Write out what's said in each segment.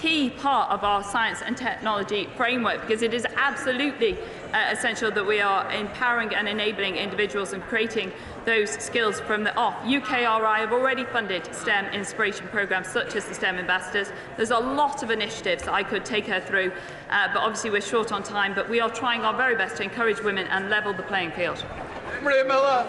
key part of our science and technology framework, because it is absolutely essential that we are empowering and enabling individuals and creating those skills from the off. UKRI have already funded STEM inspiration programmes such as the STEM Ambassadors. There's a lot of initiatives that I could take her through, but obviously we're short on time, but we are trying our very best to encourage women and level the playing field. Maria Miller.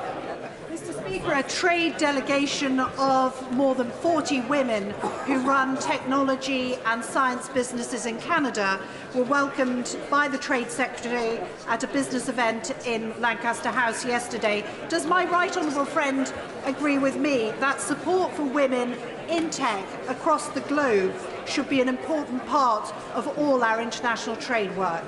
Mr. Speaker, a trade delegation of more than 40 women who run technology and science businesses in Canada were welcomed by the Trade Secretary at a business event in Lancaster House yesterday. Does my right honourable friend agree with me that support for women in tech across the globe should be an important part of all our international trade work?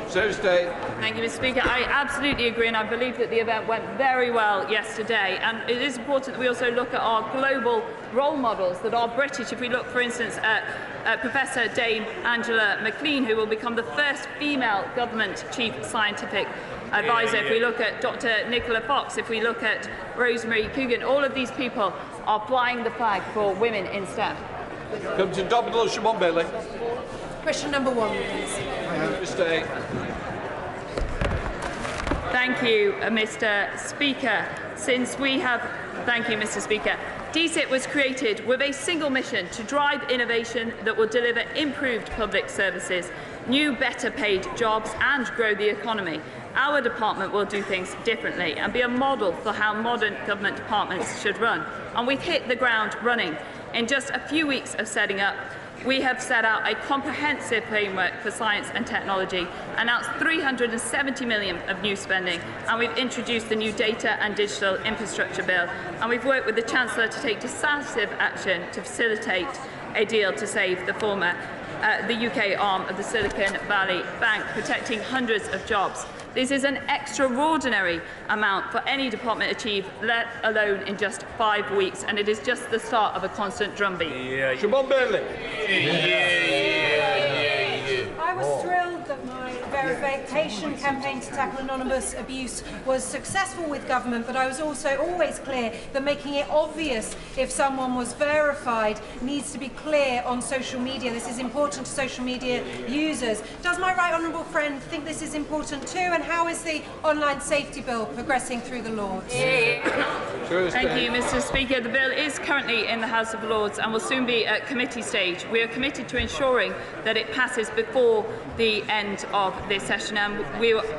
Thank you, Mr. Speaker. I absolutely agree, and I believe that the event went very well yesterday. And it is important that we also look at our global role models that are British. If we look, for instance, at Professor Dame Angela McLean, who will become the first female government chief scientific advisor. If we look at Dr. Nicola Fox, if we look at Rosemary Coogan, all of these people are flying the flag for women in STEM. Come to Dominic Shimon Bailey. Question number 1, please. Thank you, Mr. Speaker. Thank you, Mr. Speaker. DCIT was created with a single mission: to drive innovation that will deliver improved public services, new, better paid jobs and grow the economy. Our department will do things differently and be a model for how modern government departments should run. And we've hit the ground running. In just a few weeks of setting up, we have set out a comprehensive framework for science and technology, announced 370 million of new spending, and we've introduced the new data and digital infrastructure bill. And we've worked with the Chancellor to take decisive action to facilitate a deal to save the UK arm of the Silicon Valley Bank, protecting hundreds of jobs. This is an extraordinary amount for any department to achieve, let alone in just 5 weeks, and it is just the start of a constant drumbeat. Shimon Bailey. I was thrilled that my verification campaign to tackle anonymous abuse was successful with government, but I was also always clear that making it obvious if someone was verified needs to be clear on social media. This is important to social media users. Does my right honourable friend think this is important too, and how is the online safety bill progressing through the Lords? Thank you, Mr. Speaker. The bill is currently in the House of Lords and will soon be at committee stage. We are committed to ensuring that it passes before the end of this session, and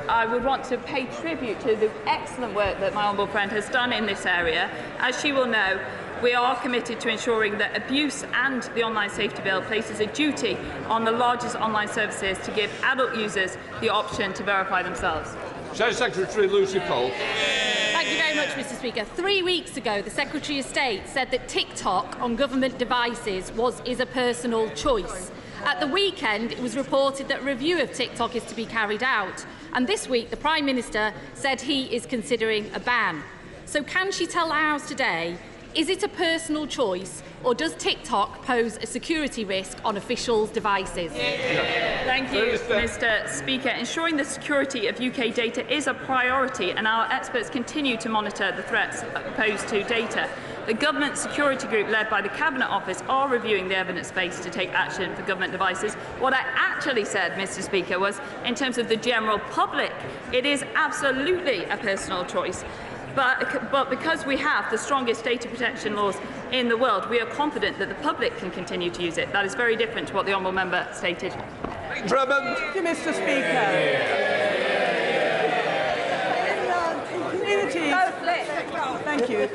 I would want to pay tribute to the excellent work that my honourable friend has done in this area. As she will know, we are committed to ensuring that abuse and the online safety bill places a duty on the largest online services to give adult users the option to verify themselves. Secretary Lucy Cole. Thank you very much, Mr. Speaker. 3 weeks ago, the Secretary of State said that TikTok on government devices is a personal choice. At the weekend, it was reported that a review of TikTok is to be carried out. And this week, the Prime Minister said he is considering a ban. So can she tell the House today, is it a personal choice, or does TikTok pose a security risk on officials' devices? Thank you, Mr. Speaker. Ensuring the security of UK data is a priority, and our experts continue to monitor the threats posed to data. The Government Security Group, led by the Cabinet Office, are reviewing the evidence base to take action for government devices. What I actually said, Mr. Speaker, was in terms of the general public, it is absolutely a personal choice. But because we have the strongest data protection laws in the world, we are confident that the public can continue to use it. That is very different to what the honourable member stated. Drummond. Thank you, Mr. Speaker. Thank you.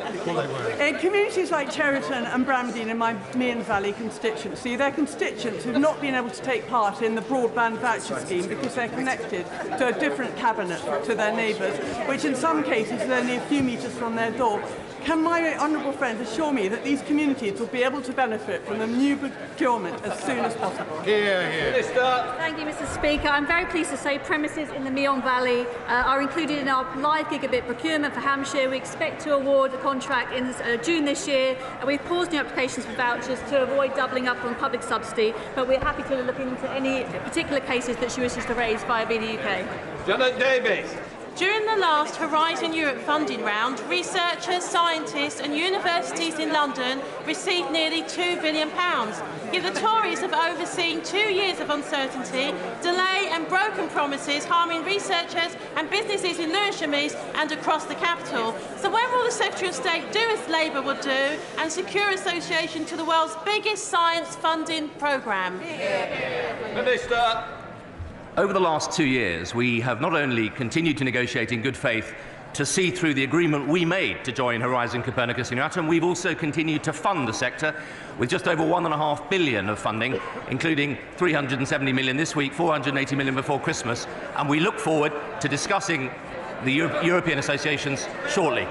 In communities like Cheriton and Bramdean in my Mearn Valley constituency, their constituents have not been able to take part in the broadband voucher scheme because they're connected to a different cabinet to their neighbours, which in some cases is only a few metres from their door. Can my honourable friend assure me that these communities will be able to benefit from the new procurement as soon as possible? Thank you, Mr. Speaker. I'm very pleased to say premises in the Meon Valley are included in our live gigabit procurement for Hampshire. We expect to award a contract in June this year, and we've paused new applications for vouchers to avoid doubling up on public subsidy, but we're happy to look into any particular cases that she wishes to raise via Be the UK. Janet Davies. During the last Horizon Europe funding round, researchers, scientists and universities in London received nearly £2 billion. Yet the Tories have overseen 2 years of uncertainty, delay and broken promises harming researchers and businesses in Lewisham East and across the capital. So when will the Secretary of State do as Labour would do and secure association to the world's biggest science funding programme? Minister. Over the last 2 years, we have not only continued to negotiate in good faith to see through the agreement we made to join Horizon Copernicus and Euratom, we've also continued to fund the sector with just over £1.5 billion of funding, including £370 million this week, £480 million before Christmas, and we look forward to discussing the European associations shortly.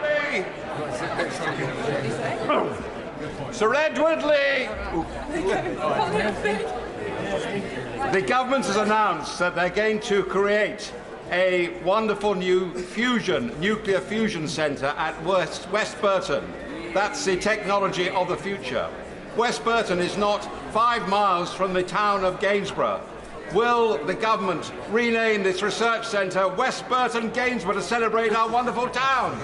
Sir Edward Lee. The government has announced that they're going to create a wonderful new nuclear fusion centre at West Burton. That's the technology of the future. West Burton is not 5 miles from the town of Gainsborough. Will the government rename this research centre West Burton Gainsborough to celebrate our wonderful town?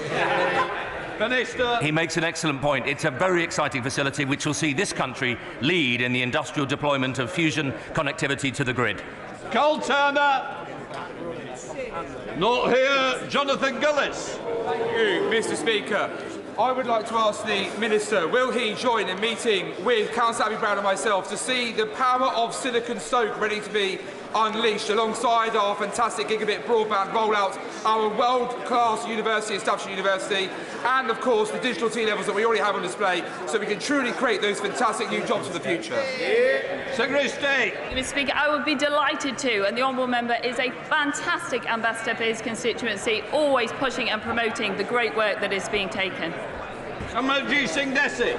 Minister. He makes an excellent point. It's a very exciting facility which will see this country lead in the industrial deployment of fusion connectivity to the grid. Cole Turner. Not here. Jonathan Gillis. Thank you, Mr. Speaker. I would like to ask the Minister, will he join a meeting with Councillor Abby Brown and myself to see the power of Silicon Stoke ready to be unleashed alongside our fantastic gigabit broadband rollout, our world-class university, establishment university, and of course the digital T-levels that we already have on display, so we can truly create those fantastic new jobs for the future. Secretary of State. Mr. Speaker, I would be delighted to, and the Honourable Member is a fantastic ambassador for his constituency, always pushing and promoting the great work that is being taken. Mr.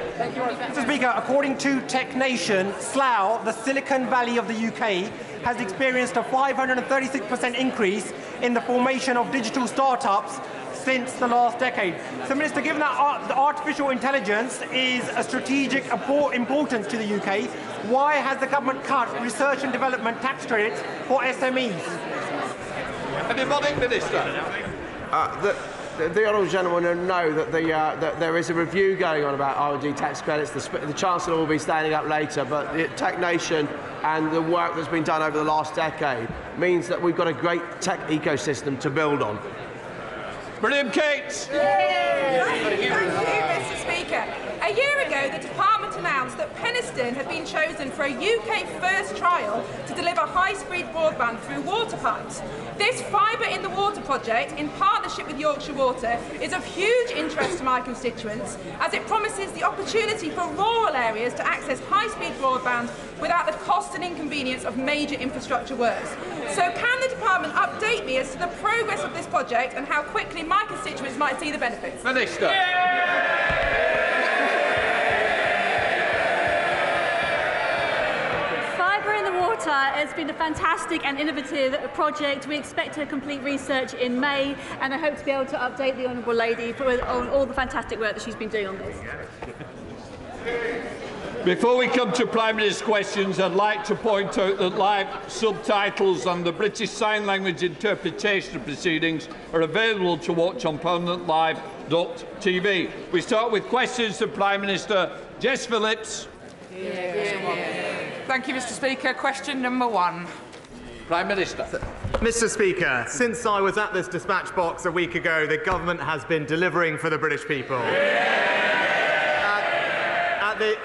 Speaker, according to Tech Nation, Slough, the Silicon Valley of the UK, has experienced a 536% increase in the formation of digital startups since the last decade. So, Minister, given that the artificial intelligence is a strategic importance to the UK, why has the government cut research and development tax credits for SMEs? Anybody, Minister? The honourable gentleman will know that there is a review going on about R&D tax credits. The Chancellor will be standing up later, but the Tech Nation and the work that's been done over the last decade means that we've got a great tech ecosystem to build on. William Cates. Thank you, Mr. Speaker. A year ago, the Department announced that Penistone had been chosen for a UK first trial to deliver high-speed broadband through water pipes. This Fibre in the Water project, in partnership with Yorkshire Water, is of huge interest to my constituents, as it promises the opportunity for rural areas to access high-speed broadband without the cost and inconvenience of major infrastructure works. So can the Department update me as to the progress of this project and how quickly my constituents might see the benefits? Minister. It's been a fantastic and innovative project. We expect to complete research in May, and I hope to be able to update the Honourable Lady on all the fantastic work that she's been doing on this. Before we come to Prime Minister's questions, I'd like to point out that live subtitles and the British Sign Language interpretation of proceedings are available to watch on permanentlive.tv. We start with questions to Prime Minister. Jess Phillips. Thank you, Mr. Speaker. Question number 1. Prime Minister. Mr. Speaker, since I was at this dispatch box a week ago, the government has been delivering for the British people.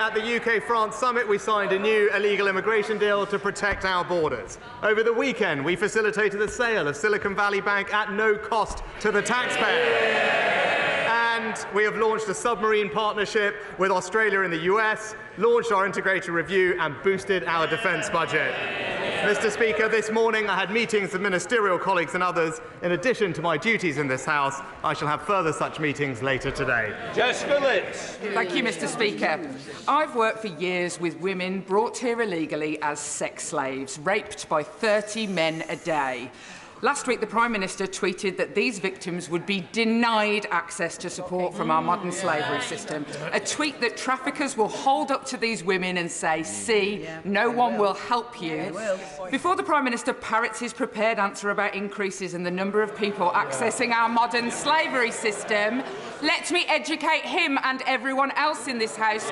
At the UK-France summit, we signed a new illegal immigration deal to protect our borders. Over the weekend, we facilitated the sale of Silicon Valley Bank at no cost to the taxpayer. And we have launched a submarine partnership with Australia and the US, launched our integrated review and boosted our defence budget. Mr. Speaker, this morning I had meetings with ministerial colleagues and others. In addition to my duties in this House, I shall have further such meetings later today. Jess Phillips. Thank you, Mr. Speaker. I've worked for years with women brought here illegally as sex slaves, raped by 30 men a day. Last week, the Prime Minister tweeted that these victims would be denied access to support from our modern slavery system. A tweet that traffickers will hold up to these women and say, see, no one will help you. Before the Prime Minister parrots his prepared answer about increases in the number of people accessing our modern slavery system, let me educate him and everyone else in this House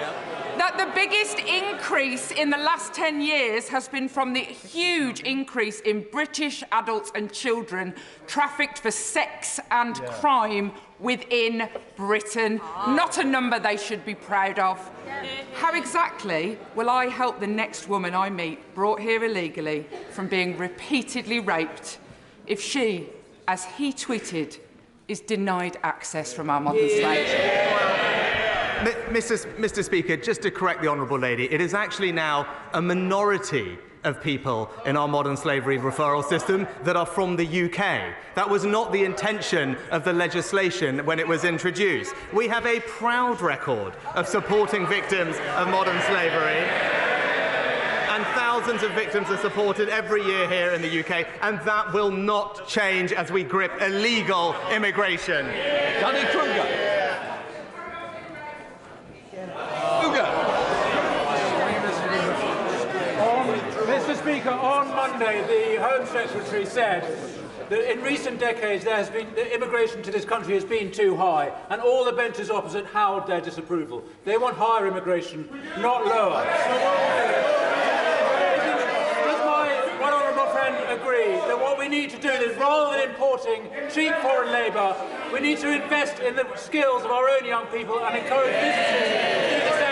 that the biggest increase in the last 10 years has been from the huge increase in British adults and children trafficked for sex and crime within Britain. Not a number they should be proud of. How exactly will I help the next woman I meet brought here illegally from being repeatedly raped if she, as he tweeted, is denied access from our modern slaves? Mr. Speaker, just to correct the Honourable Lady, it is actually now a minority of people in our modern slavery referral system that are from the UK. That was not the intention of the legislation when it was introduced. We have a proud record of supporting victims of modern slavery, and thousands of victims are supported every year here in the UK, and that will not change as we grip illegal immigration. Danny Kruger. Mr. Speaker, on Monday, the Home Secretary said that in recent decades the immigration to this country has been too high, and all the benches opposite howled their disapproval. They want higher immigration, not lower. Does my one honourable friend agree that what we need to do is, rather than importing cheap foreign labour, we need to invest in the skills of our own young people and encourage businesses to do the same?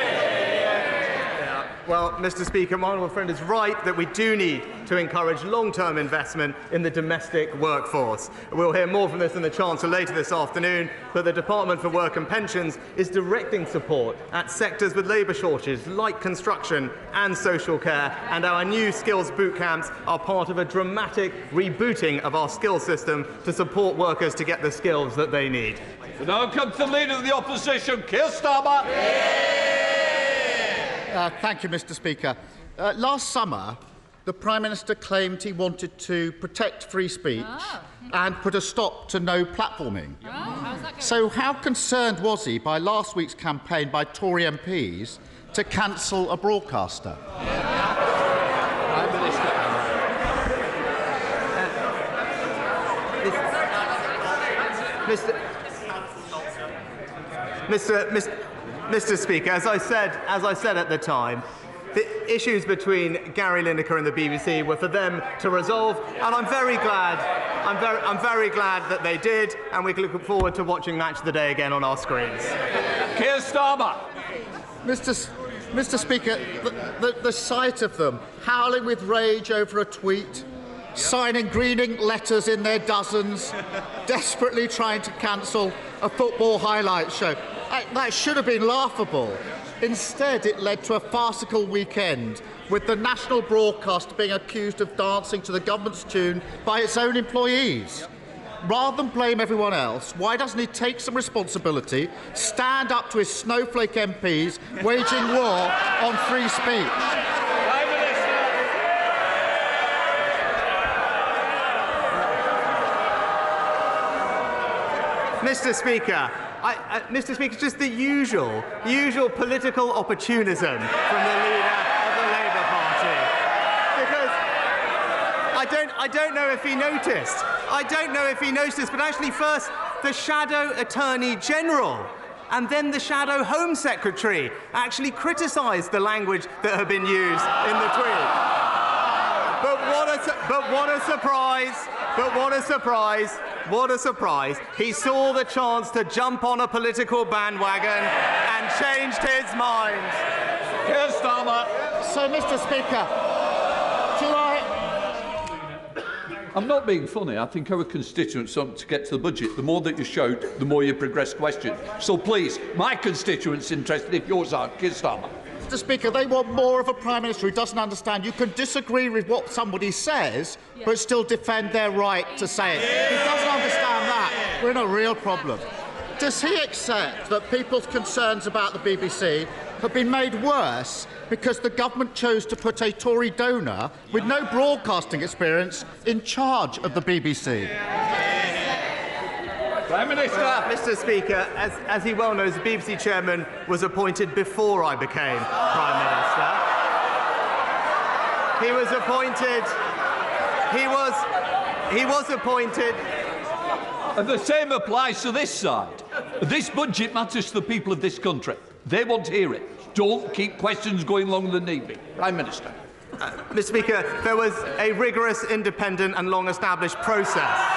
Well, Mr. Speaker, my honourable friend is right that we do need to encourage long-term investment in the domestic workforce. We'll hear more from this in the Chancellor later this afternoon, but the Department for Work and Pensions is directing support at sectors with labour shortages like construction and social care, and our new skills boot camps are part of a dramatic rebooting of our skills system to support workers to get the skills that they need. We now come to the Leader of the Opposition, Keir Starmer. Thank you, Mr. Speaker. Last summer, the Prime Minister claimed he wanted to protect free speech and put a stop to no platforming. So how concerned was he by last week's campaign by Tory MPs to cancel a broadcaster? Mr. Speaker, as I said at the time, the issues between Gary Lineker and the BBC were for them to resolve, and I'm very glad that they did, and we can look forward to watching Match of the Day again on our screens. Keir Starmer. Mr. Speaker, the sight of them howling with rage over a tweet, signing greening letters in their dozens, desperately trying to cancel a football highlight show. That should have been laughable. Instead, it led to a farcical weekend, with the national broadcast being accused of dancing to the government's tune by its own employees. Rather than blame everyone else, why doesn't he take some responsibility, stand up to his snowflake MPs waging war on free speech? Mr. Speaker, Mr. Speaker, just the usual political opportunism from the leader of the Labour Party. Because I don't know if he noticed. But actually first the Shadow Attorney General and then the Shadow Home Secretary actually criticised the language that had been used in the tweet. But what a surprise. He saw the chance to jump on a political bandwagon and changed his mind. Keir Starmer. So, Mr. Speaker, I'm not being funny. I think our constituents want to get to the budget. The more that you shout, the more you progress questions. So please, my constituents interested if yours are. Keir Starmer. Mr. Speaker, they want more of a Prime Minister who doesn't understand. You can disagree with what somebody says, but still defend their right to say it. He doesn't understand that. We're in a real problem. does he accept that people's concerns about the BBC have been made worse because the government chose to put a Tory donor with no broadcasting experience in charge of the BBC? Prime Minister. Mr. Speaker, as he well knows, the BBC chairman was appointed before I became Prime Minister. He was appointed. He was appointed. And the same applies to this side. This budget matters to the people of this country. They want to hear it. Don't keep questions going longer than need be. Prime Minister. Mr. Speaker, there was a rigorous, independent and long-established process.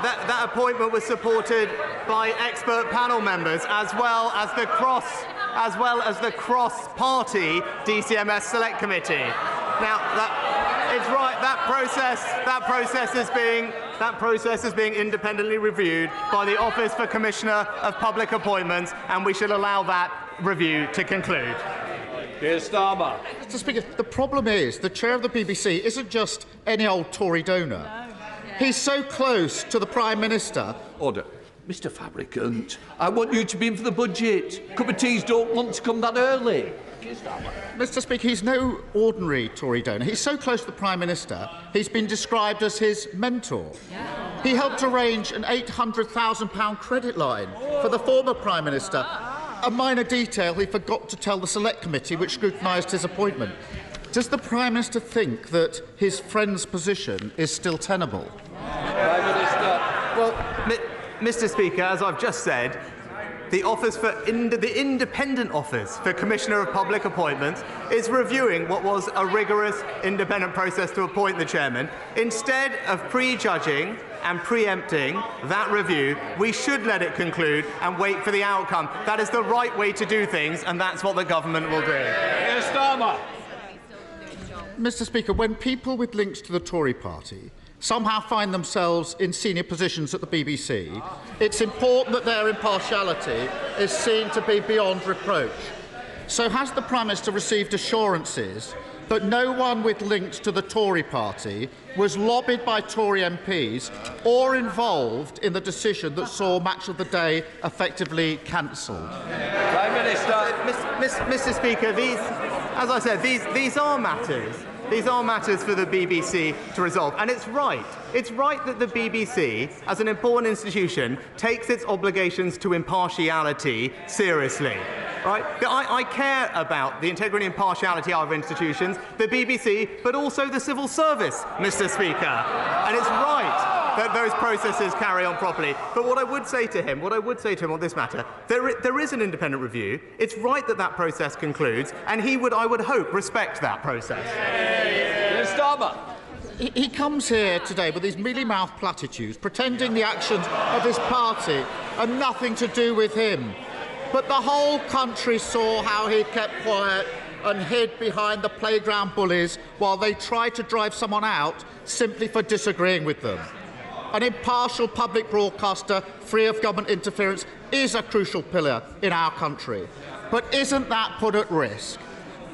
That appointment was supported by expert panel members, as well as the cross-party DCMS Select Committee. Now, it's right. That process is being independently reviewed by the Office for Commissioner of Public Appointments, and we should allow that review to conclude. Keir Starmer. Mr. Speaker, the problem is the chair of the BBC isn't just any old Tory donor. He's so close to the Prime Minister. Order. Mr. Fabricant, I want you to be in for the budget. Cup of teas don't want to come that early. Mr. Speaker, he's no ordinary Tory donor. He's so close to the Prime Minister, he's been described as his mentor. He helped arrange an £800,000 credit line for the former Prime Minister. A minor detail he forgot to tell the Select Committee, which scrutinised his appointment. Does the Prime Minister think that his friend's position is still tenable? Prime Minister. Well, Mr. Speaker, as I've just said, the Independent Office for Commissioner of Public Appointments is reviewing what was a rigorous, independent process to appoint the chairman. Instead of prejudging and preempting that review, we should let it conclude and wait for the outcome. That is the right way to do things, and that's what the government will do. Keir Starmer. Mr. Speaker, when people with links to the Tory party somehow find themselves in senior positions at the BBC, it's important that their impartiality is seen to be beyond reproach. So has the Prime Minister received assurances that no one with links to the Tory party was lobbied by Tory MPs or involved in the decision that saw Match of the Day effectively cancelled? Prime Minister. Mr. Speaker, as I said, these are matters. These are matters for the BBC to resolve. And it's right. It's right that the BBC, as an important institution, takes its obligations to impartiality seriously. Right? I care about the integrity and impartiality of our institutions, the BBC, but also the civil service, Mr. Speaker. And it's right that those processes carry on properly. But what I would say to him on this matter, there is an independent review. It's right that that process concludes, and he would, I would hope, respect that process. Starmer. He comes here today with these mealy-mouthed platitudes, pretending the actions of his party are nothing to do with him. But the whole country saw how he kept quiet and hid behind the playground bullies while they tried to drive someone out simply for disagreeing with them. An impartial public broadcaster, free of government interference, is a crucial pillar in our country. But isn't that put at risk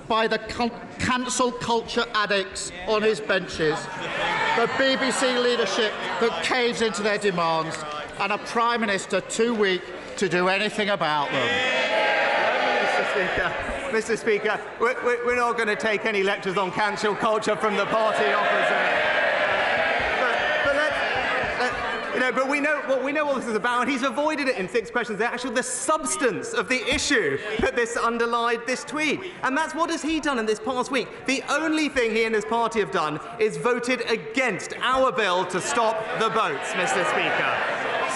by the cancel culture addicts on his benches, the BBC leadership that caves into their demands, and a Prime Minister too weak to do anything about them? Mr. Speaker, we're not going to take any lectures on cancel culture from the party opposite. But we know what this is about, and he's avoided it in 6 questions. They're actually the substance of the issue that this underlied this tweet. And that's what has he done in this past week. The only thing he and his party have done is voted against our bill to stop the boats, Mr. Speaker.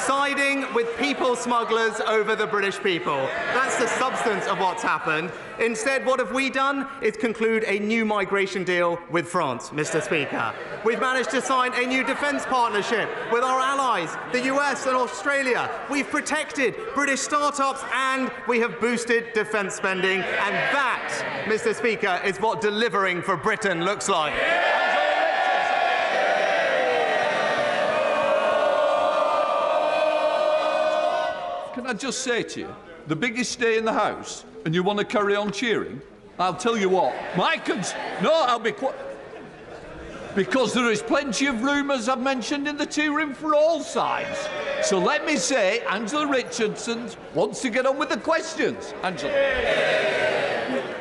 Siding with people smugglers over the British people. That's the substance of what's happened. Instead, what have we done is conclude a new migration deal with France, Mr. Speaker. We've managed to sign a new defence partnership with our allies, the US and Australia. We've protected British start-ups and we have boosted defence spending. And that, Mr. Speaker, is what delivering for Britain looks like. Can I just say to you, the biggest day in the House, and you want to carry on cheering? I'll tell you what, I'll be quiet. Because there is plenty of rumours I've mentioned in the tea room for all sides. So let me say, Angela Richardson wants to get on with the questions. Angela.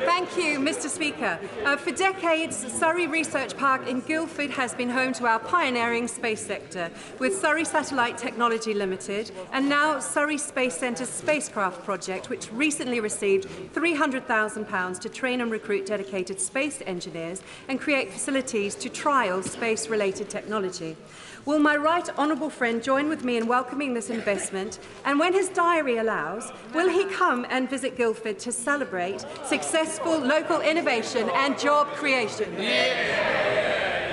Thank you, Mr. Speaker. For decades, Surrey Research Park in Guildford has been home to our pioneering space sector, with Surrey Satellite Technology Limited and now Surrey Space Centre's spacecraft project, which recently received £300,000 to train and recruit dedicated space engineers and create facilities to trial space-related technology. Will my right honourable friend join with me in welcoming this investment? And when his diary allows, will he come and visit Guildford to celebrate successful local innovation and job creation?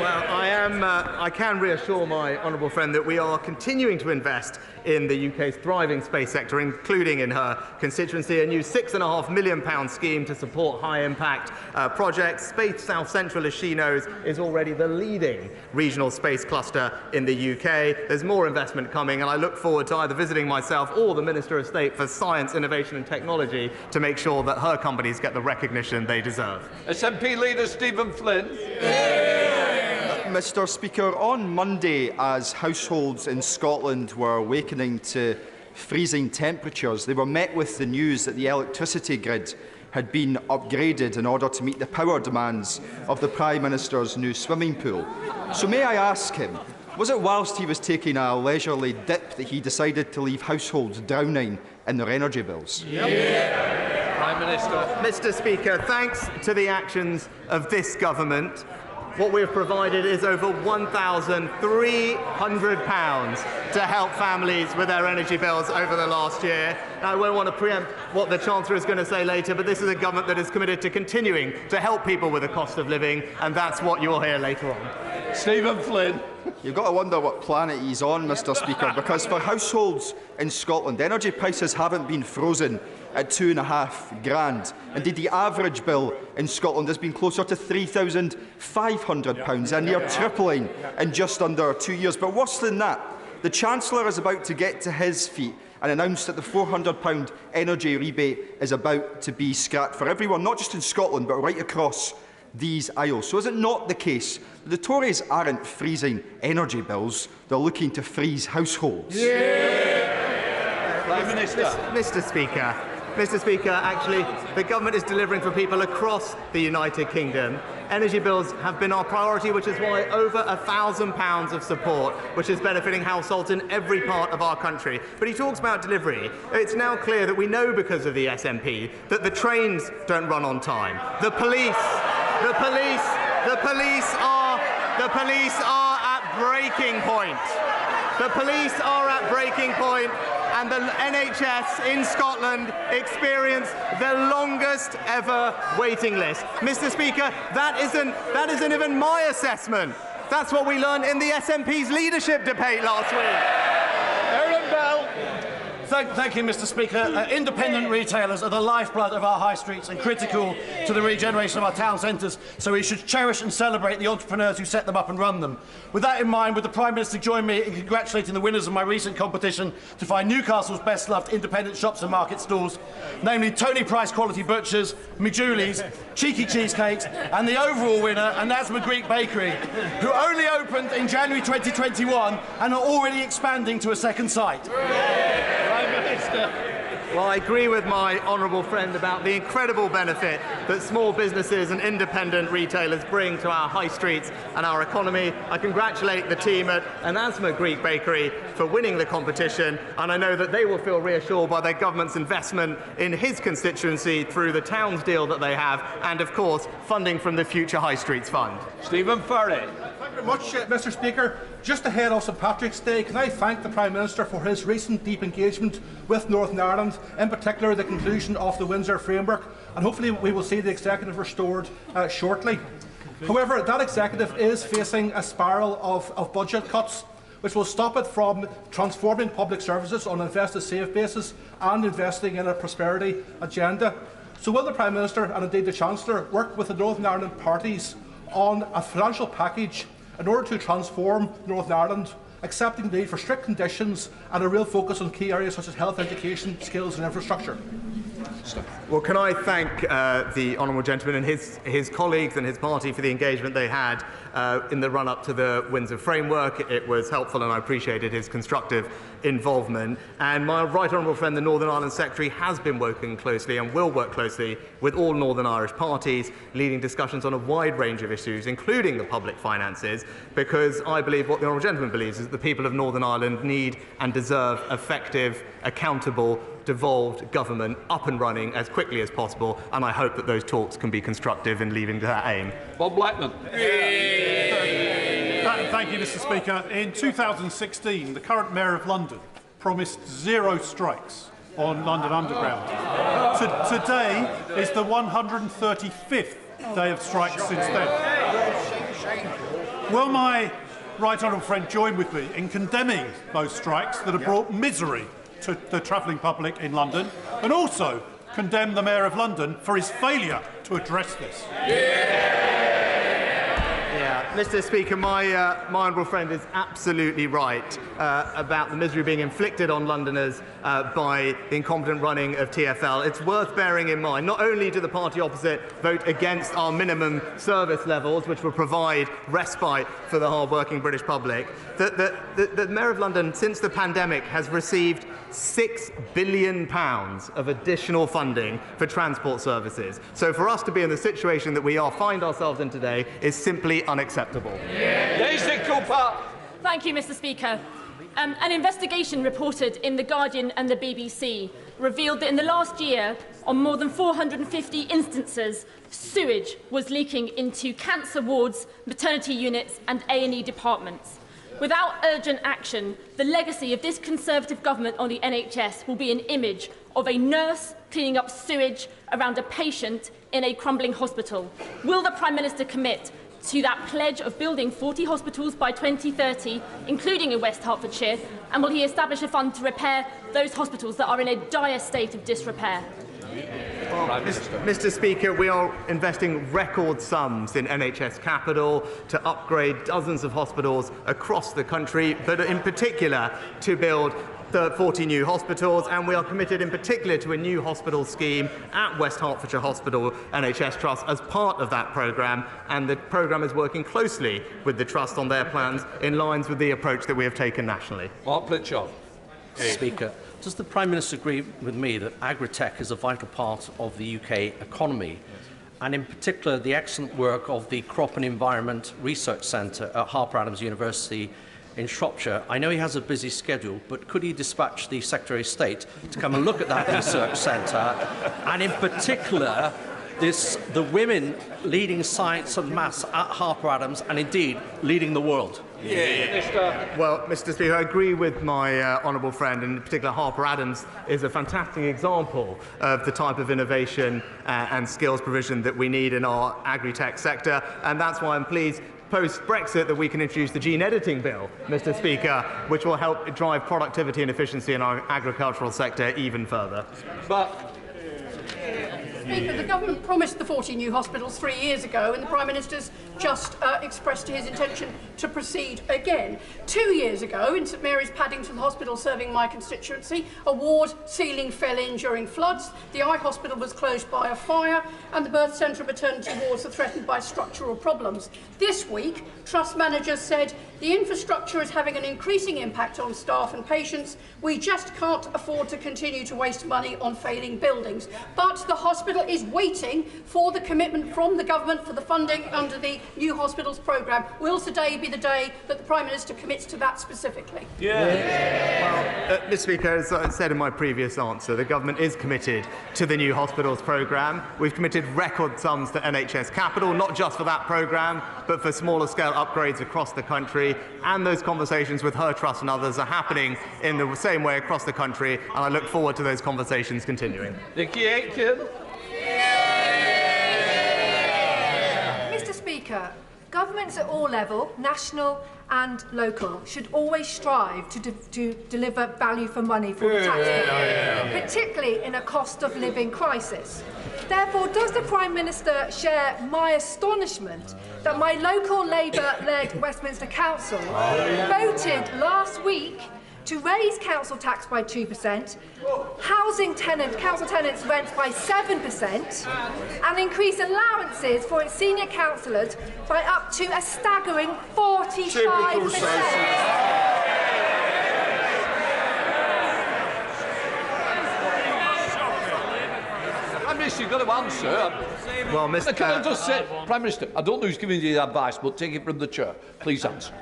Well, I can reassure my honourable friend that we are continuing to invest in the UK's thriving space sector, including in her constituency, a new £6.5 million scheme to support high-impact projects. Space South Central, as she knows, is already the leading regional space cluster in the UK. There's more investment coming, and I look forward to either visiting myself or the Minister of State for Science, Innovation and Technology to make sure that her companies get the recognition they deserve. SNP leader Stephen Flynn. Mr. Speaker, on Monday, as households in Scotland were awakening to freezing temperatures, they were met with the news that the electricity grid had been upgraded in order to meet the power demands of the Prime Minister's new swimming pool. So may I ask him, was it whilst he was taking a leisurely dip that he decided to leave households drowning in their energy bills? Prime Minister. Mr. Speaker, thanks to the actions of this government, what we have provided is over £1,300 to help families with their energy bills over the last year. Now, I won't want to preempt what the Chancellor is going to say later, but this is a government that is committed to continuing to help people with the cost of living, and that's what you'll hear later on. Stephen Flynn. You've got to wonder what planet he's on, Mr. Speaker, because for households in Scotland, energy prices haven't been frozen at £2,500. Indeed, the average bill in Scotland has been closer to £3,500, a near tripling in just under 2 years. But worse than that, the Chancellor is about to get to his feet and announced that the £400 energy rebate is about to be scrapped for everyone, not just in Scotland, but right across these aisles. So is it not the case that the Tories aren't freezing energy bills, they're looking to freeze households? Prime Minister. Mr. Speaker, actually, the government is delivering for people across the United Kingdom. Energy bills have been our priority, which is why over £1,000 of support, which is benefiting households in every part of our country. But he talks about delivery. It's now clear that we know, because of the SNP, that the trains don't run on time. The police are at breaking point. The police are at breaking point, and the NHS in Scotland experienced the longest ever waiting list. Mr. Speaker, that isn't even my assessment. That's what we learned in the SNP's leadership debate last week. Aaron Bell. Thank you, Mr. Speaker. Independent retailers are the lifeblood of our high streets and critical to the regeneration of our town centres, so we should cherish and celebrate the entrepreneurs who set them up and run them. With that in mind, would the Prime Minister join me in congratulating the winners of my recent competition to find Newcastle's best-loved independent shops and market stalls, namely Tony Price Quality Butchers, McJulie's, Cheeky Cheesecakes, and the overall winner, Anasma Greek Bakery, who only opened in January 2021 and are already expanding to a second site? Well, I agree with my honourable friend about the incredible benefit that small businesses and independent retailers bring to our high streets and our economy. I congratulate the team at Anasma Greek Bakery for winning the competition, and I know that they will feel reassured by their government's investment in his constituency through the Towns deal that they have, and of course funding from the Future High Streets Fund. Stephen Furry. Thank you very much, Mr. Speaker. Just ahead of St Patrick's Day, can I thank the Prime Minister for his recent deep engagement with Northern Ireland, in particular the conclusion of the Windsor Framework, and hopefully we will see the executive restored shortly. However, that executive is facing a spiral of budget cuts, which will stop it from transforming public services on an invest-to-save basis and investing in a prosperity agenda. So will the Prime Minister and indeed the Chancellor work with the Northern Ireland parties on a financial package in order to transform Northern Ireland, accepting the need for strict conditions and a real focus on key areas such as health, education, skills and infrastructure? Well, can I thank the honourable gentleman and his colleagues and his party for the engagement they had in the run-up to the Windsor Framework. It was helpful and I appreciated his constructive involvement. And my right honourable friend, the Northern Ireland Secretary, has been working closely and will work closely with all Northern Irish parties, leading discussions on a wide range of issues, including the public finances, because I believe what the honourable gentleman believes is that the people of Northern Ireland need and deserve effective, accountable, devolved government up and running as quickly as possible, and I hope that those talks can be constructive in leading to that aim. Bob Blackman. Thank you, Mr. Speaker. In 2016, the current Mayor of London promised 0 strikes on London Underground. Today is the 135th day of strikes since then. Will my right honourable friend join with me in condemning those strikes that have brought misery to the travelling public in London, and also condemn the Mayor of London for his failure to address this? Mr. Speaker, my honourable friend is absolutely right about the misery being inflicted on Londoners by the incompetent running of TfL. It's worth bearing in mind, not only do the party opposite vote against our minimum service levels, which will provide respite for the hard-working British public, that the Mayor of London, since the pandemic, has received £6 billion of additional funding for transport services. So for us to be in the situation that we find ourselves in today is simply unacceptable. Thank you, Mr. Speaker. An investigation reported in The Guardian and the BBC revealed that in the last year, on more than 450 instances, sewage was leaking into cancer wards, maternity units and A&E departments. Without urgent action, the legacy of this Conservative government on the NHS will be an image of a nurse cleaning up sewage around a patient in a crumbling hospital. Will the Prime Minister commit to that pledge of building 40 hospitals by 2030, including in West Hertfordshire, and will he establish a fund to repair those hospitals that are in a dire state of disrepair? Mr. Speaker, we are investing record sums in NHS Capital to upgrade dozens of hospitals across the country, but in particular to build 40 new hospitals, and we are committed in particular to a new hospital scheme at West Hertfordshire Hospital NHS Trust as part of that programme, and the programme is working closely with the Trust on their plans in line with the approach that we have taken nationally. Mark Plitchard. Speaker, does the Prime Minister agree with me that agri-tech is a vital part of the UK economy, and in particular the excellent work of the Crop and Environment Research Centre at Harper Adams University in Shropshire? I know he has a busy schedule, but could he dispatch the Secretary of State to come and look at that research centre, and in particular the women leading science and maths at Harper Adams, and indeed leading the world? Well, Mr. Speaker, I agree with my honourable friend, and in particular Harper Adams is a fantastic example of the type of innovation and skills provision that we need in our agri-tech sector, and that's why I'm pleased post-Brexit that we can introduce the gene editing bill, Mr. Speaker, which will help drive productivity and efficiency in our agricultural sector even further. Speaker, the government promised the 40 new hospitals 3 years ago, and the Prime Minister's just expressed his intention to proceed again. 2 years ago, in St Mary's Paddington Hospital serving my constituency, a ward ceiling fell in during floods, the eye hospital was closed by a fire, and the birth centre and maternity wards are threatened by structural problems. This week, Trust managers said the infrastructure is having an increasing impact on staff and patients. We just can't afford to continue to waste money on failing buildings. But the hospital is waiting for the commitment from the government for the funding under the New Hospitals programme. Will today be the day that the Prime Minister commits to that specifically? Well, Mr. Speaker, as I said in my previous answer, the government is committed to the New Hospitals programme. We've committed record sums to NHS Capital, not just for that programme, but for smaller scale upgrades across the country, and those conversations with her trust and others are happening in the same way across the country, and I look forward to those conversations continuing. Nicky Aitken. Mr. Speaker, governments at all levels, national and local, should always strive to deliver value for money for the taxpayer, particularly in a cost of living crisis. Therefore, does the Prime Minister share my astonishment that my local Labour-led Westminster Council voted last week to raise council tax by 2%, council tenants' rents by 7%, and increase allowances for its senior councillors by up to a staggering 45%. Prime Minister, you've got to answer. Well, Mr. Can I just say, Prime Minister, I don't know who's giving you the advice, but take it from the chair. Please answer.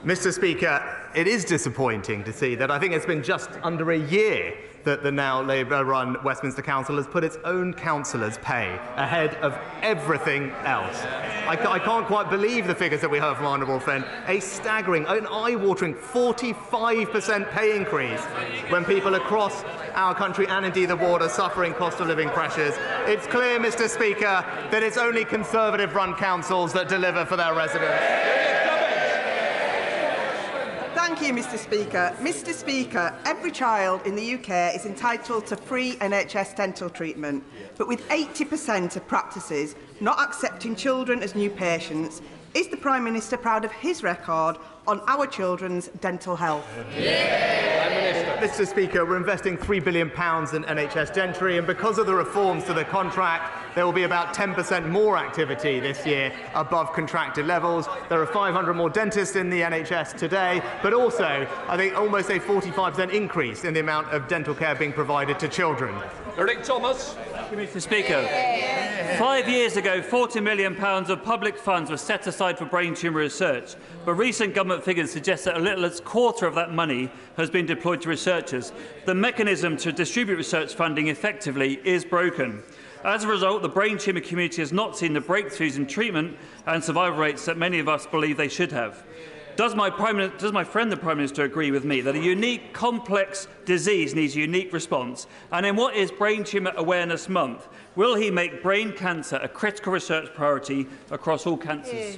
Mr. Speaker, it is disappointing to see that I think it's been just under a year that the now Labour-run Westminster Council has put its own councillors' pay ahead of everything else. I can't quite believe the figures that we heard from Honourable Friend. A staggering, an eye-watering 45% pay increase when people across our country and indeed the ward are suffering cost of living pressures. It's clear, Mr. Speaker, that it's only Conservative-run councils that deliver for their residents. Thank you, Mr. Speaker. Mr. Speaker, every child in the UK is entitled to free NHS dental treatment, but with 80% of practices not accepting children as new patients, is the Prime Minister proud of his record on our children's dental health? Mr. Speaker, we're investing £3 billion in NHS dentistry, and because of the reforms to the contract, there will be about 10% more activity this year above contracted levels. There are 500 more dentists in the NHS today, but also, I think, almost a 45% increase in the amount of dental care being provided to children. Eric Thomas. Thank you, Mr. Speaker. 5 years ago, £40 million of public funds were set aside for brain tumour research, but recent government figures suggest that a little as a quarter of that money has been deployed to researchers. The mechanism to distribute research funding effectively is broken. As a result, the brain tumour community has not seen the breakthroughs in treatment and survival rates that many of us believe they should have. Does my friend the Prime Minister agree with me that a unique, complex disease needs a unique response? And in what is Brain Tumour Awareness Month, will he make brain cancer a critical research priority across all cancers?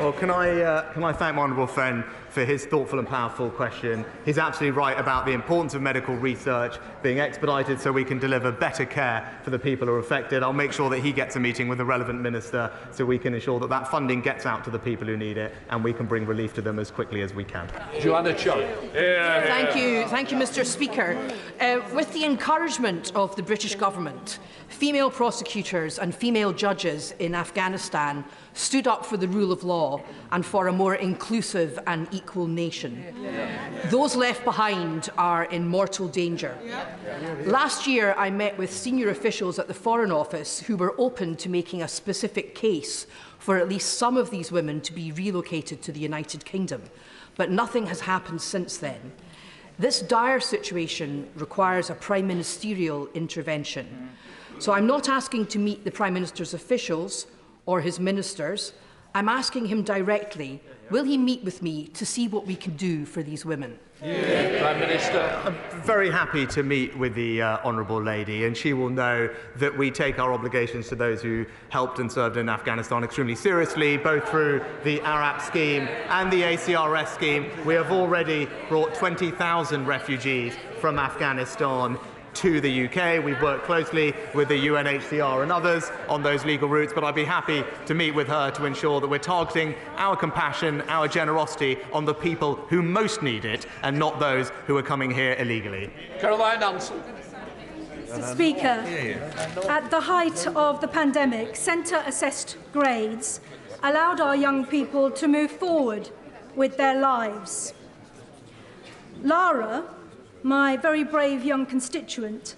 Well, can I thank my honourable friend for his thoughtful and powerful question. He's absolutely right about the importance of medical research being expedited so we can deliver better care for the people who are affected. I'll make sure that he gets a meeting with the relevant minister so we can ensure that that funding gets out to the people who need it and we can bring relief to them as quickly as we can. Joanna Chung. Thank you, Mr. Speaker. With the encouragement of the British government, female prosecutors and female judges in Afghanistan stood up for the rule of law and for a more inclusive and equal nation. Those left behind are in mortal danger. Last year, I met with senior officials at the Foreign Office who were open to making a specific case for at least some of these women to be relocated to the United Kingdom. But nothing has happened since then. This dire situation requires a prime ministerial intervention. So I'm not asking to meet the Prime Minister's officials or his ministers. I'm asking him directly, will he meet with me to see what we can do for these women? Prime Minister. I'm very happy to meet with the Honourable Lady, and she will know that we take our obligations to those who helped and served in Afghanistan extremely seriously, both through the ARAP scheme and the ACRS scheme. We have already brought 20,000 refugees from Afghanistan to the UK. We've worked closely with the UNHCR and others on those legal routes, but I'd be happy to meet with her to ensure that we're targeting our compassion, our generosity on the people who most need it and not those who are coming here illegally. Caroline Ansell. Mr. Speaker, at the height of the pandemic, centre-assessed grades allowed our young people to move forward with their lives. Lara, my very brave young constituent,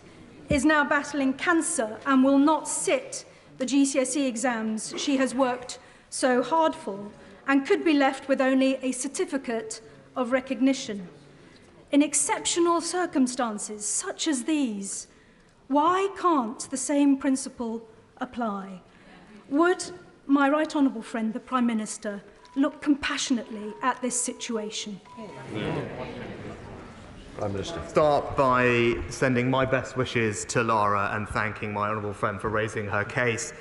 is now battling cancer and will not sit the GCSE exams she has worked so hard for and could be left with only a certificate of recognition. In exceptional circumstances such as these, why can't the same principle apply? Would my right honourable friend, the Prime Minister, look compassionately at this situation? Prime Minister. Start by sending my best wishes to Lara and thanking my honourable friend for raising her case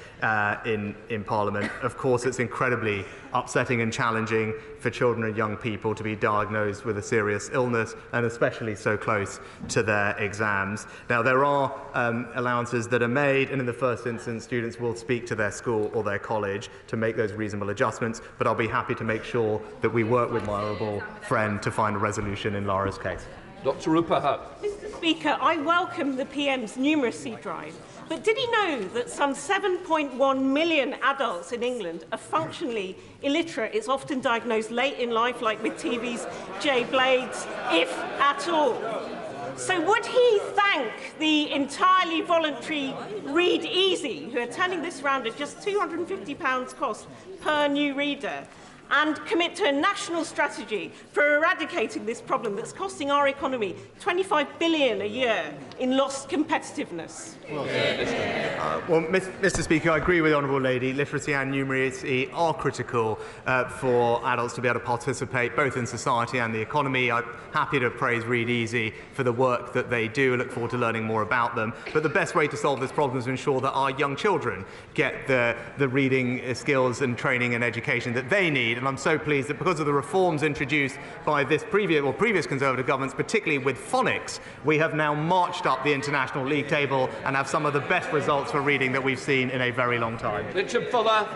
in Parliament. Of course, it's incredibly upsetting and challenging for children and young people to be diagnosed with a serious illness, and especially so close to their exams. Now, there are allowances that are made, and in the first instance, students will speak to their school or their college to make those reasonable adjustments, but I'll be happy to make sure that we work with my honourable friend to find a resolution in Lara's case. Dr. Rupahat. Mr. Speaker, I welcome the PM's numeracy drive, but did he know that some 7.1 million adults in England are functionally illiterate? It's often diagnosed late in life, like with TV's J Blades, if at all. So would he thank the entirely voluntary Read Easy, who are turning this round at just £250 cost per new reader, and commit to a national strategy for eradicating this problem that's costing our economy $25 billion a year in lost competitiveness? Mr. Speaker, I agree with the Honourable Lady. Literacy and numeracy are critical for adults to be able to participate both in society and the economy. I'm happy to praise Read Easy for the work that they do. I look forward to learning more about them. But the best way to solve this problem is to ensure that our young children get the reading skills and training and education that they need. And I'm so pleased that because of the reforms introduced by this previous Conservative governments, particularly with phonics, we have now marched up the international league table and have some of the best results for reading that we've seen in a very long time. Richard Fuller.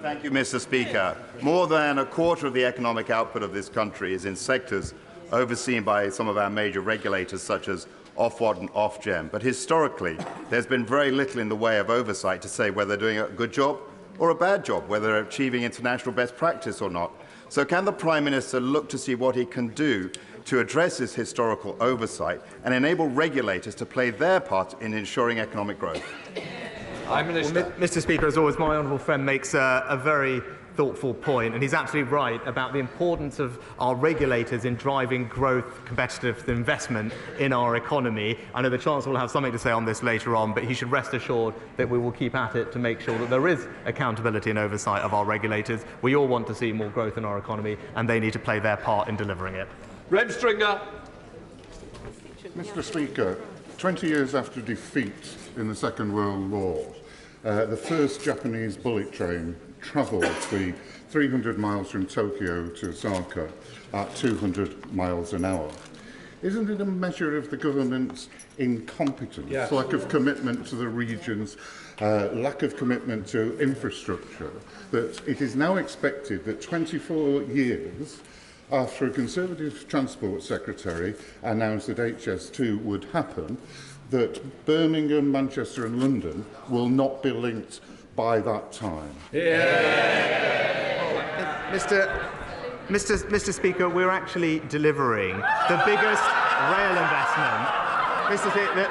Thank you, Mr. Speaker. More than a quarter of the economic output of this country is in sectors overseen by some of our major regulators, such as Ofwat and Ofgem. But historically, there's been very little in the way of oversight to say whether they're doing a good job or a bad job, whether they're achieving international best practice or not. So can the Prime Minister look to see what he can do to address this historical oversight and enable regulators to play their part in ensuring economic growth? Well, Mr. Speaker, as always, my honourable friend makes a very thoughtful point, and he's absolutely right about the importance of our regulators in driving growth, competitive investment in our economy. I know the Chancellor will have something to say on this later on, but he should rest assured that we will keep at it to make sure that there is accountability and oversight of our regulators. We all want to see more growth in our economy, and they need to play their part in delivering it. Reb Stringer. Mr. Speaker, 20 years after defeat in the Second World War, the first Japanese bullet train travelled the 300 miles from Tokyo to Osaka at 200 miles an hour. Isn't it a measure of the government's incompetence, lack of commitment to the regions, lack of commitment to infrastructure, that it is now expected that 24 years after a Conservative Transport Secretary announced that HS2 would happen, that Birmingham, Manchester and London will not be linked by that time? Mr. Speaker, we're actually delivering the biggest rail investment. Mr. Speaker,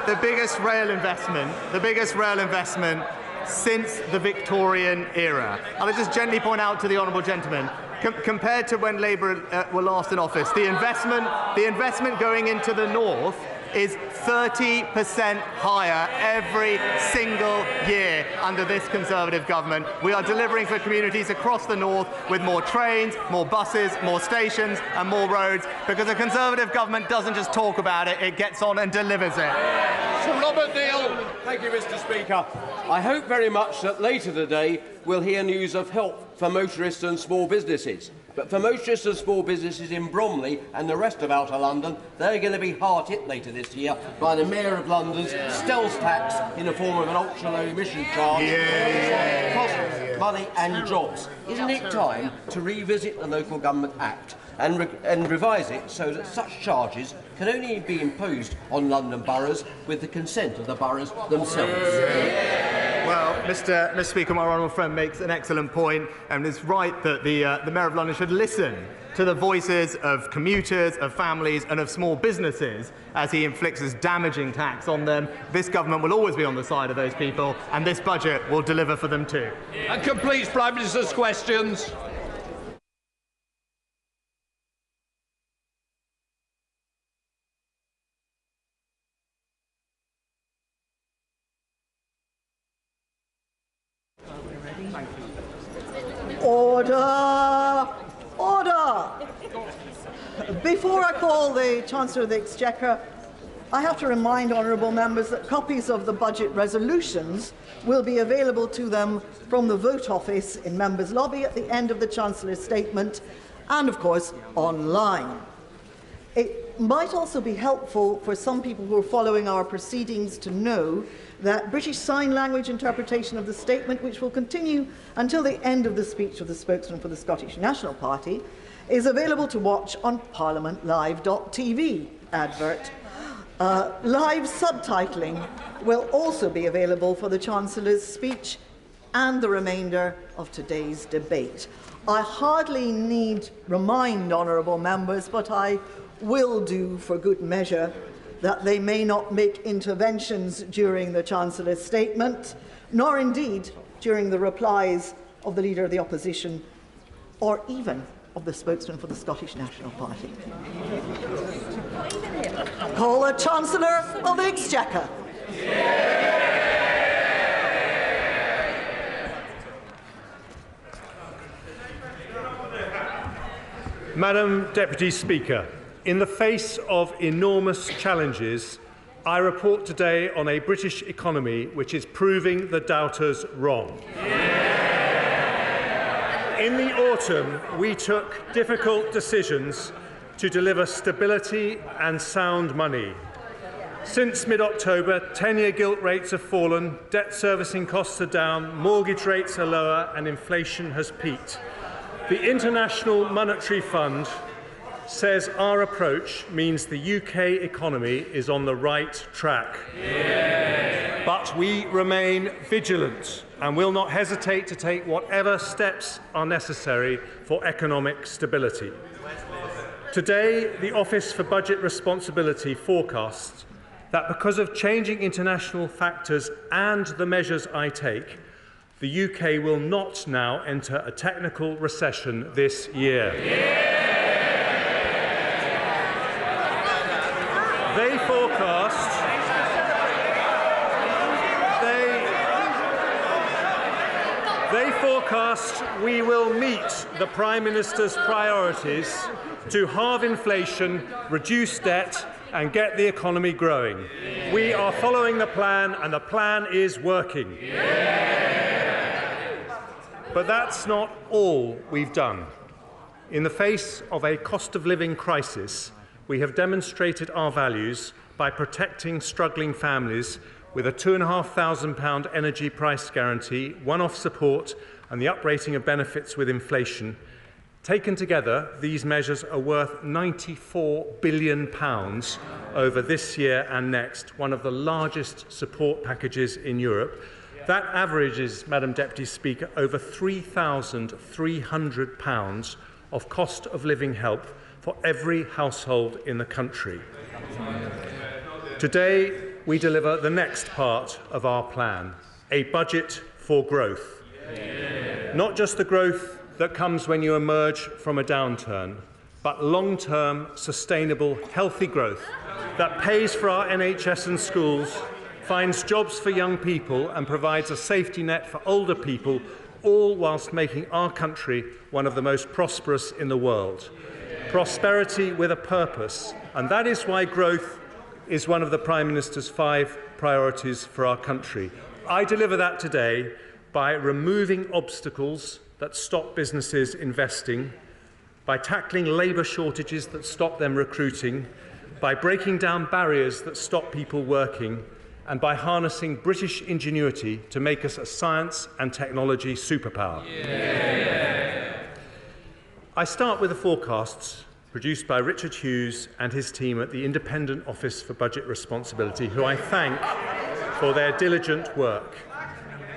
the biggest rail investment since the Victorian era. And I just gently point out to the honourable gentleman, compared to when Labour were last in office, the investment going into the north is 30% higher every single year under this Conservative government. We are delivering for communities across the north with more trains, more buses, more stations and more roads, because a Conservative government doesn't just talk about it, it gets on and delivers it. Sir Robert Neal. Thank you, Mr. Speaker. I hope very much that later today we'll hear news of help for motorists and small businesses. But for motorists and small businesses in Bromley and the rest of Outer London, they're going to be hard hit later this year by the Mayor of London's stealth tax in the form of an ultra-low emission charge. Costs money and jobs. Isn't it time to revisit the Local Government Act and revise it so that such charges can only be imposed on London boroughs with the consent of the boroughs themselves? Well, Mr. Speaker, my honourable friend makes an excellent point, and it's right that the Mayor of London should listen to the voices of commuters, of families and of small businesses as he inflicts his damaging tax on them. This government will always be on the side of those people, and this budget will deliver for them too. And completes Prime Minister's questions. Order! Order! Before I call the Chancellor of the Exchequer, I have to remind honourable members that copies of the budget resolutions will be available to them from the Vote Office in Members' Lobby at the end of the Chancellor's statement and, of course, online. It might also be helpful for some people who are following our proceedings to know that British Sign Language interpretation of the statement, which will continue until the end of the speech of the spokesman for the Scottish National Party, is available to watch on parliamentlive.tv advert. Live subtitling will also be available for the Chancellor's speech and the remainder of today's debate. I hardly need remind honourable members, but I will do for good measure, that they may not make interventions during the Chancellor's statement, nor indeed during the replies of the Leader of the Opposition, or even of the spokesman for the Scottish National Party. Call the Chancellor of the Exchequer. Madam Deputy Speaker, in the face of enormous challenges, I report today on a British economy which is proving the doubters wrong. In the autumn, we took difficult decisions to deliver stability and sound money. Since mid-October, 10-year gilt rates have fallen, debt servicing costs are down, mortgage rates are lower, and inflation has peaked. The International Monetary Fund says our approach means the UK economy is on the right track. Yeah. But we remain vigilant and will not hesitate to take whatever steps are necessary for economic stability. Today, the Office for Budget Responsibility forecasts that because of changing international factors and the measures I take, the UK will not now enter a technical recession this year. Yeah. They forecast we will meet the Prime Minister's priorities to halve inflation, reduce debt and get the economy growing. We are following the plan and the plan is working. But that's not all we've done. In the face of a cost of living crisis, we have demonstrated our values by protecting struggling families with a £2,500 energy price guarantee, one-off support and the uprating of benefits with inflation. Taken together, these measures are worth £94 billion over this year and next, one of the largest support packages in Europe. That averages, Madam Deputy Speaker, over £3,300 of cost of living help for every household in the country. Today, we deliver the next part of our plan, a budget for growth. Not just the growth that comes when you emerge from a downturn, but long-term, sustainable, healthy growth that pays for our NHS and schools, finds jobs for young people and provides a safety net for older people, all whilst making our country one of the most prosperous in the world. Prosperity with a purpose, and that is why growth is one of the Prime Minister's 5 priorities for our country. I deliver that today by removing obstacles that stop businesses investing, by tackling labour shortages that stop them recruiting, by breaking down barriers that stop people working, and by harnessing British ingenuity to make us a science and technology superpower. Yeah. I start with the forecasts produced by Richard Hughes and his team at the Independent Office for Budget Responsibility, who I thank for their diligent work.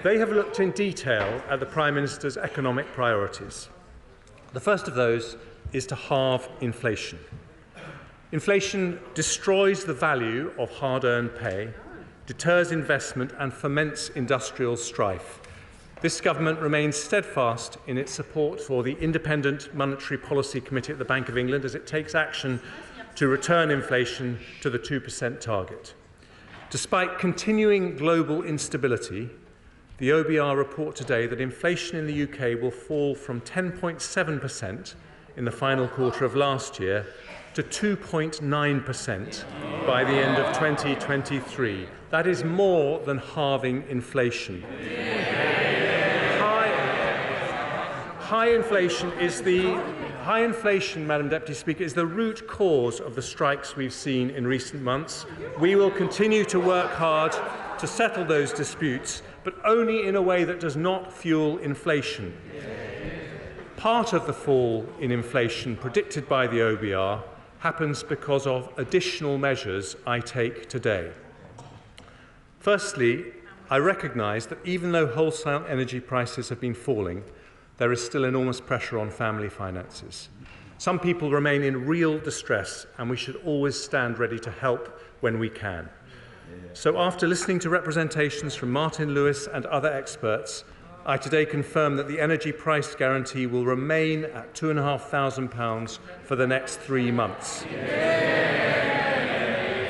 They have looked in detail at the Prime Minister's economic priorities. The first of those is to halve inflation. Inflation destroys the value of hard-earned pay, deters investment and foments industrial strife. This government remains steadfast in its support for the Independent Monetary Policy Committee at the Bank of England as it takes action to return inflation to the 2% target. Despite continuing global instability, the OBR report today that inflation in the UK will fall from 10.7% in the final quarter of last year to 2.9% by the end of 2023. That is more than halving inflation. High inflation, Madam Deputy Speaker, is the root cause of the strikes we've seen in recent months. We will continue to work hard to settle those disputes, but only in a way that does not fuel inflation. Part of the fall in inflation predicted by the OBR happens because of additional measures I take today. Firstly, I recognise that even though wholesale energy prices have been falling, there is still enormous pressure on family finances. Some people remain in real distress, and we should always stand ready to help when we can. So after listening to representations from Martin Lewis and other experts, I today confirm that the energy price guarantee will remain at £2,500 for the next 3 months.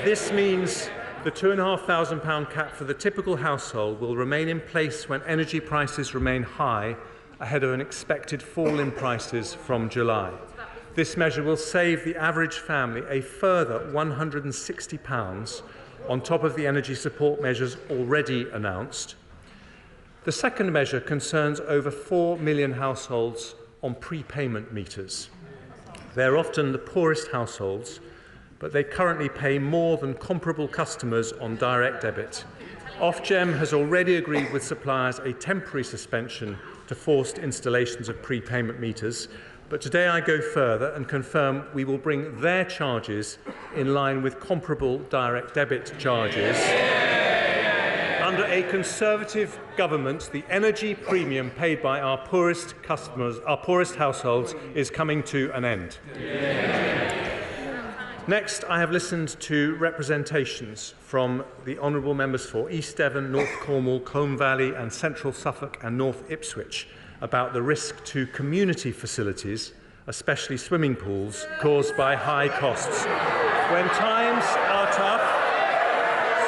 This means the £2,500 cap for the typical household will remain in place when energy prices remain high ahead of an expected fall in prices from July. This measure will save the average family a further £160 on top of the energy support measures already announced. The second measure concerns over 4 million households on prepayment meters. They're often the poorest households, but they currently pay more than comparable customers on direct debit. Ofgem has already agreed with suppliers a temporary suspension to forced installations of prepayment meters, but today I go further and confirm we will bring their charges in line with comparable direct debit charges. Under a Conservative government, the energy premium paid by our poorest customers, our poorest households, is coming to an end. Next, I have listened to representations from the honourable members for East Devon, North Cornwall, Combe Valley and Central Suffolk and North Ipswich about the risk to community facilities, especially swimming pools, caused by high costs. When times are tough,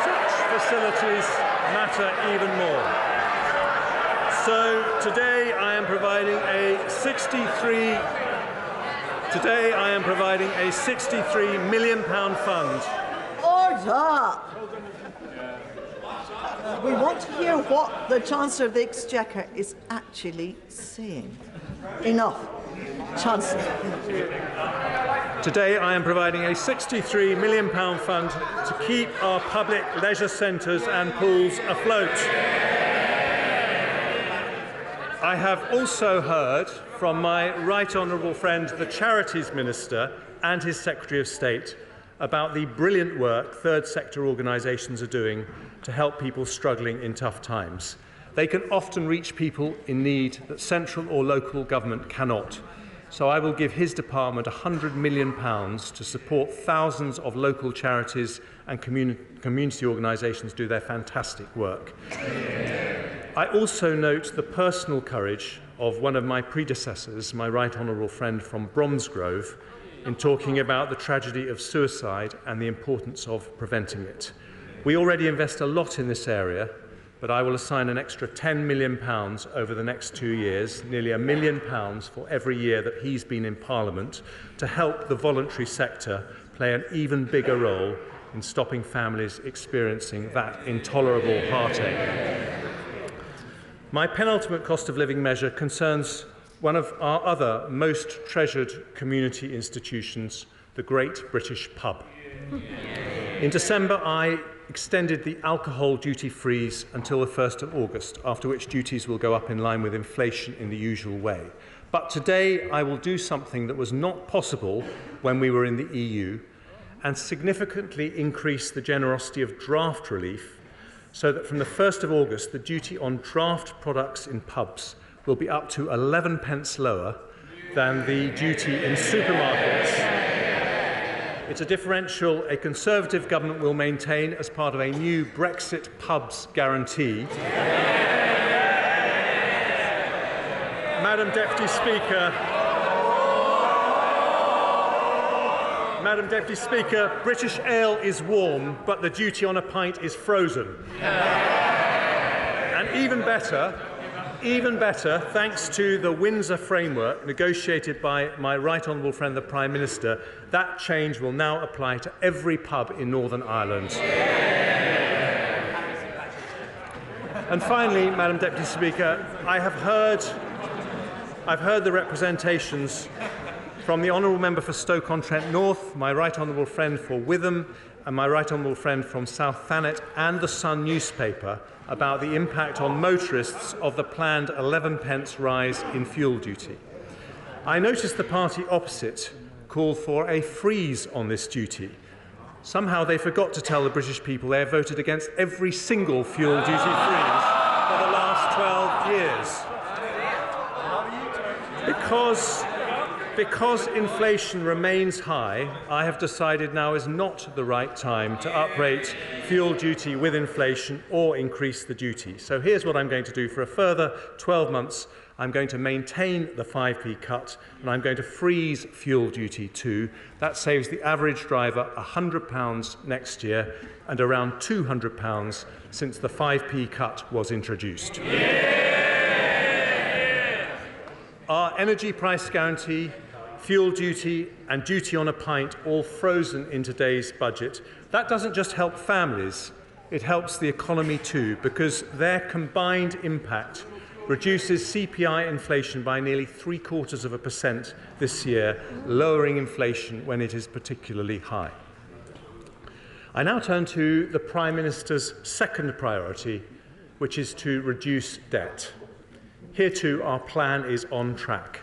such facilities matter even more. So today I am providing a £63 million fund. Order! We want to hear what the Chancellor of the Exchequer is actually saying. Enough. Chancellor. Today I am providing a £63 million fund to keep our public leisure centres and pools afloat. I have also heard from my right honourable friend, the Charities Minister, and his Secretary of State about the brilliant work third sector organisations are doing to help people struggling in tough times. They can often reach people in need that central or local government cannot. So I will give his department £100 million to support thousands of local charities and community organisations do their fantastic work. I also note the personal courage of one of my predecessors, my right honourable friend from Bromsgrove, in talking about the tragedy of suicide and the importance of preventing it. We already invest a lot in this area, but I will assign an extra £10 million over the next 2 years, nearly £1 million for every year that he's been in Parliament, to help the voluntary sector play an even bigger role in stopping families experiencing that intolerable heartache. My penultimate cost of living measure concerns one of our other most treasured community institutions, the Great British Pub. In December, I extended the alcohol duty freeze until the 1st of August, after which duties will go up in line with inflation in the usual way. But today I will do something that was not possible when we were in the EU and significantly increase the generosity of draft relief so that from the 1st of August the duty on draft products in pubs will be up to 11 pence lower than the duty in supermarkets. It's a differential a Conservative government will maintain as part of a new Brexit pubs guarantee. Madam Deputy Speaker, British ale is warm, but the duty on a pint is frozen. And even better, Even better, thanks to the Windsor framework negotiated by my right honourable friend the Prime Minister, that change will now apply to every pub in Northern Ireland. And finally, Madam Deputy Speaker, I've heard the representations from the honourable member for Stoke-on-Trent North, my right honourable friend for Witham, and my right honourable friend from South Thanet and the Sun newspaper about the impact on motorists of the planned 11p rise in fuel duty. I noticed the party opposite call for a freeze on this duty. Somehow they forgot to tell the British people they have voted against every single fuel duty freeze for the last 12 years. Because inflation remains high, I have decided now is not the right time to uprate fuel duty with inflation or increase the duty. So here's what I'm going to do for a further 12 months. I'm going to maintain the 5p cut and I'm going to freeze fuel duty too. That saves the average driver £100 next year and around £200 since the 5p cut was introduced. Our energy price guarantee, fuel duty and duty on a pint all frozen in today's budget. That doesn't just help families, it helps the economy too, because their combined impact reduces CPI inflation by nearly 0.75% this year, lowering inflation when it is particularly high. I now turn to the Prime Minister's second priority, which is to reduce debt. Here too, our plan is on track.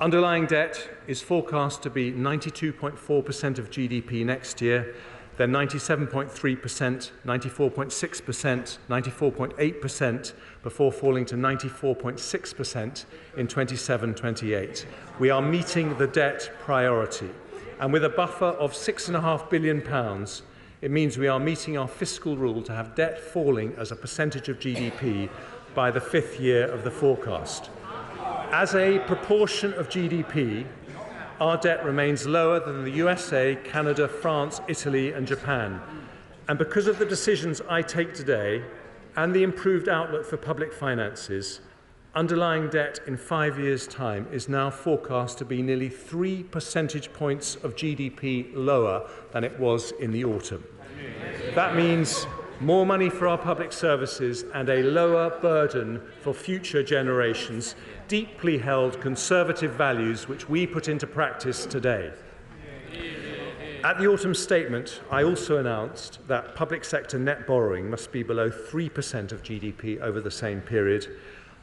Underlying debt is forecast to be 92.4% of GDP next year, then 97.3%, 94.6%, 94.8%, before falling to 94.6% in 27-28. We are meeting the debt priority. And with a buffer of £6.5 billion, it means we are meeting our fiscal rule to have debt falling as a percentage of GDP by the 5th year of the forecast. As a proportion of GDP, our debt remains lower than the USA, Canada, France, Italy and Japan. And because of the decisions I take today and the improved outlook for public finances, underlying debt in 5 years' time is now forecast to be nearly 3 percentage points of GDP lower than it was in the autumn. That means more money for our public services and a lower burden for future generations, deeply held conservative values which we put into practice today. At the autumn statement, I also announced that public sector net borrowing must be below 3% of GDP over the same period.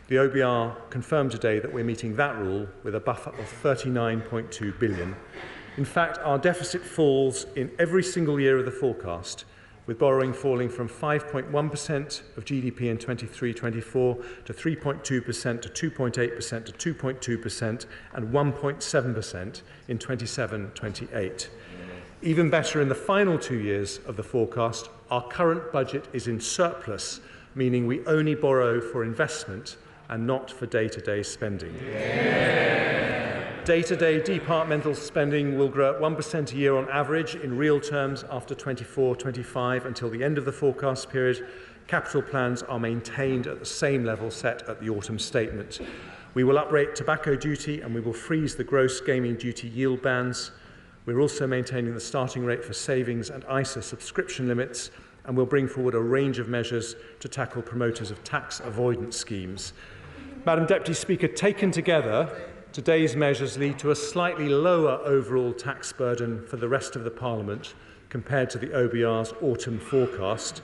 The OBR confirmed today that we're meeting that rule with a buffer of £39.2 billion. In fact, our deficit falls in every single year of the forecast, with borrowing falling from 5.1% of GDP in 23-24 to 3.2% to 2.8% to 2.2% and 1.7% in 27-28. Even better, in the final 2 years of the forecast, our current budget is in surplus, meaning we only borrow for investment and not for day-to-day spending. Day-to-day departmental spending will grow at 1% a year on average in real terms after 24-25 until the end of the forecast period. Capital plans are maintained at the same level set at the autumn statement. We will uprate tobacco duty and we will freeze the gross gaming duty yield bands. We're also maintaining the starting rate for savings and ISA subscription limits, and we'll bring forward a range of measures to tackle promoters of tax avoidance schemes. Madam Deputy Speaker, taken together, today's measures lead to a slightly lower overall tax burden for the rest of the Parliament compared to the OBR's autumn forecast.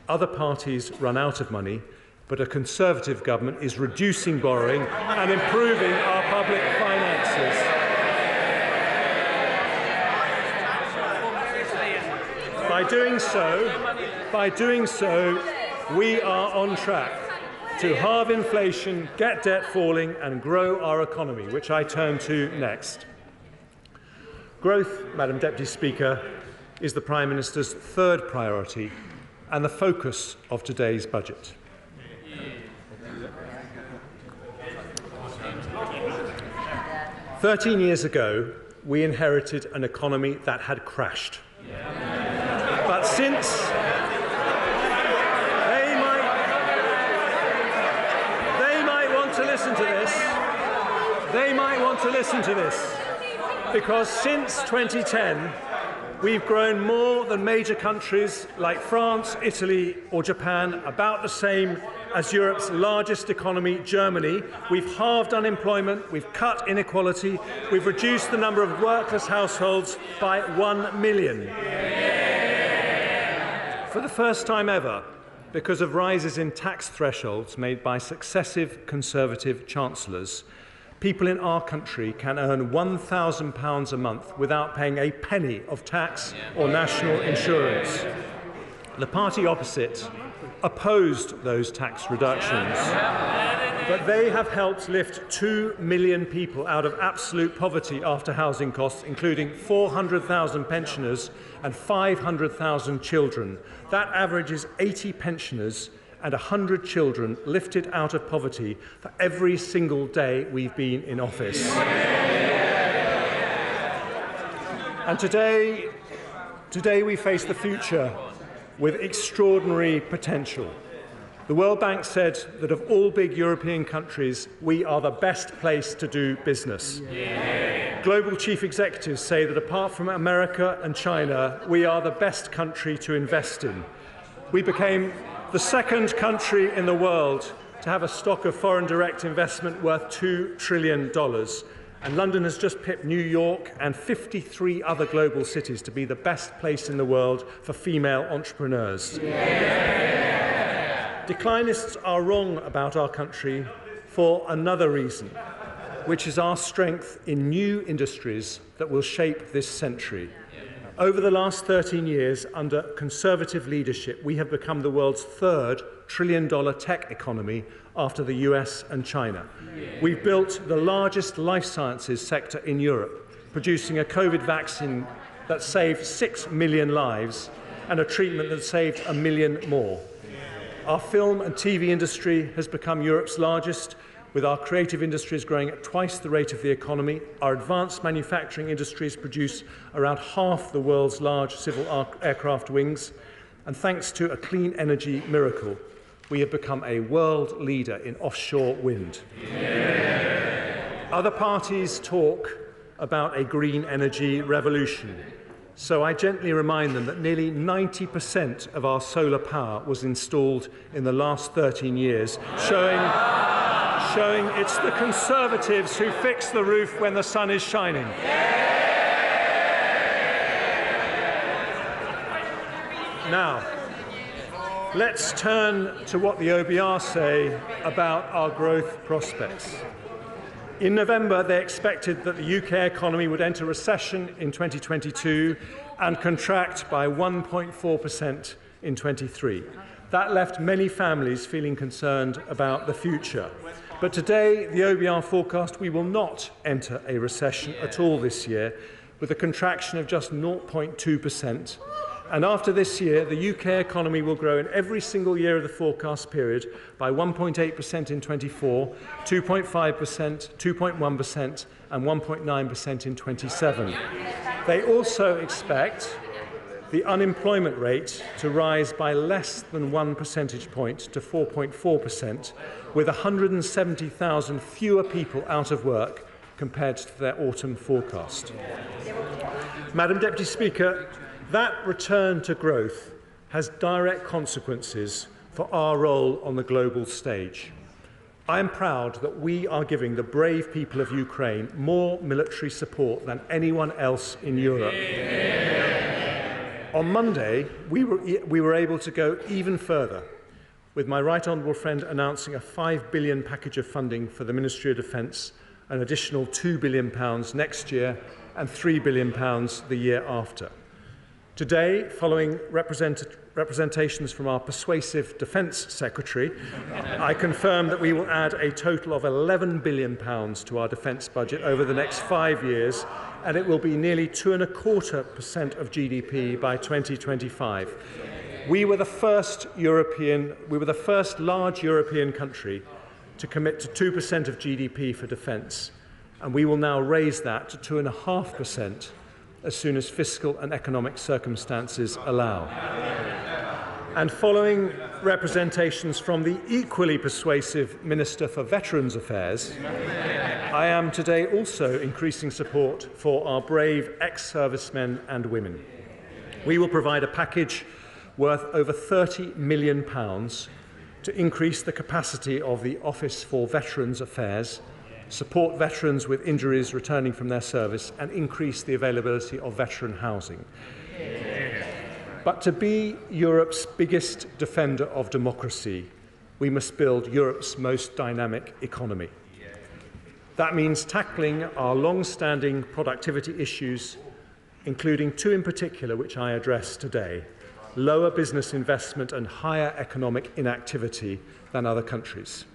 Other parties run out of money, but a Conservative government is reducing borrowing and improving our public finances. By doing so, we are on track to halve inflation, get debt falling and grow our economy, which I turn to next. Growth, Madam Deputy Speaker, is the Prime Minister's third priority and the focus of today's budget. "13 years ago, we inherited an economy that had crashed. But since they might They might want to listen to this, because since 2010, we've grown more than major countries like France, Italy or Japan, about the same as Europe's largest economy, Germany. We've halved unemployment, we've cut inequality, we've reduced the number of workless households by 1 million. For the first time ever, because of rises in tax thresholds made by successive Conservative chancellors, people in our country can earn £1,000 a month without paying a penny of tax or national insurance. The party opposite opposed those tax reductions, but they have helped lift 2 million people out of absolute poverty after housing costs, including 400,000 pensioners and 500,000 children. That averages 80 pensioners and 100 children lifted out of poverty for every single day we've been in office. And today we face the future with extraordinary potential. The World Bank said that of all big European countries, we are the best place to do business. Global chief executives say that apart from America and China, we are the best country to invest in. We became the second country in the world to have a stock of foreign direct investment worth $2 trillion. And London has just pipped New York and 53 other global cities to be the best place in the world for female entrepreneurs. Declinists are wrong about our country for another reason, which is our strength in new industries that will shape this century. Over the last 13 years, under Conservative leadership, we have become the world's third trillion-dollar tech economy after the US and China. We've built the largest life sciences sector in Europe, producing a COVID vaccine that saved 6 million lives and a treatment that saved 1 million more. Our film and TV industry has become Europe's largest, with our creative industries growing at twice the rate of the economy. Our advanced manufacturing industries produce around half the world's large civil aircraft wings. And thanks to a clean energy miracle, we have become a world leader in offshore wind. Other parties talk about a green energy revolution. So I gently remind them that nearly 90% of our solar power was installed in the last 13 years, showing it's the Conservatives who fix the roof when the sun is shining. Now, let's turn to what the OBR say about our growth prospects. In November, they expected that the UK economy would enter recession in 2022 and contract by 1.4% in 23. That left many families feeling concerned about the future. But today, the OBR forecast we will not enter a recession at all this year, with a contraction of just 0.2%. And after this year, the UK economy will grow in every single year of the forecast period by 1.8% in 24, 2.5%, 2.1% and 1.9% in 27. They also expect the unemployment rate to rise by less than 1 percentage point to 4.4%, with 170,000 fewer people out of work compared to their autumn forecast. Madam Deputy Speaker, that return to growth has direct consequences for our role on the global stage. I am proud that we are giving the brave people of Ukraine more military support than anyone else in Europe. On Monday, we were able to go even further, with my right honourable friend announcing a £5 billion package of funding for the Ministry of Defence, an additional £2 billion next year and £3 billion the year after. Today, following representations from our persuasive Defence Secretary, I confirm that we will add a total of £11 billion to our defence budget over the next 5 years, and it will be nearly 2.25% of GDP by 2025. We were the first large European country to commit to 2% of GDP for defence, and we will now raise that to 2.5% as soon as fiscal and economic circumstances allow. And following representations from the equally persuasive Minister for Veterans Affairs, I am today also increasing support for our brave ex-servicemen and women. We will provide a package worth over £30 million to increase the capacity of the Office for Veterans Affairs, support veterans with injuries returning from their service, and increase the availability of veteran housing. But to be Europe's biggest defender of democracy, we must build Europe's most dynamic economy. That means tackling our long-standing productivity issues, including two in particular which I address today: lower business investment and higher economic inactivity than other countries.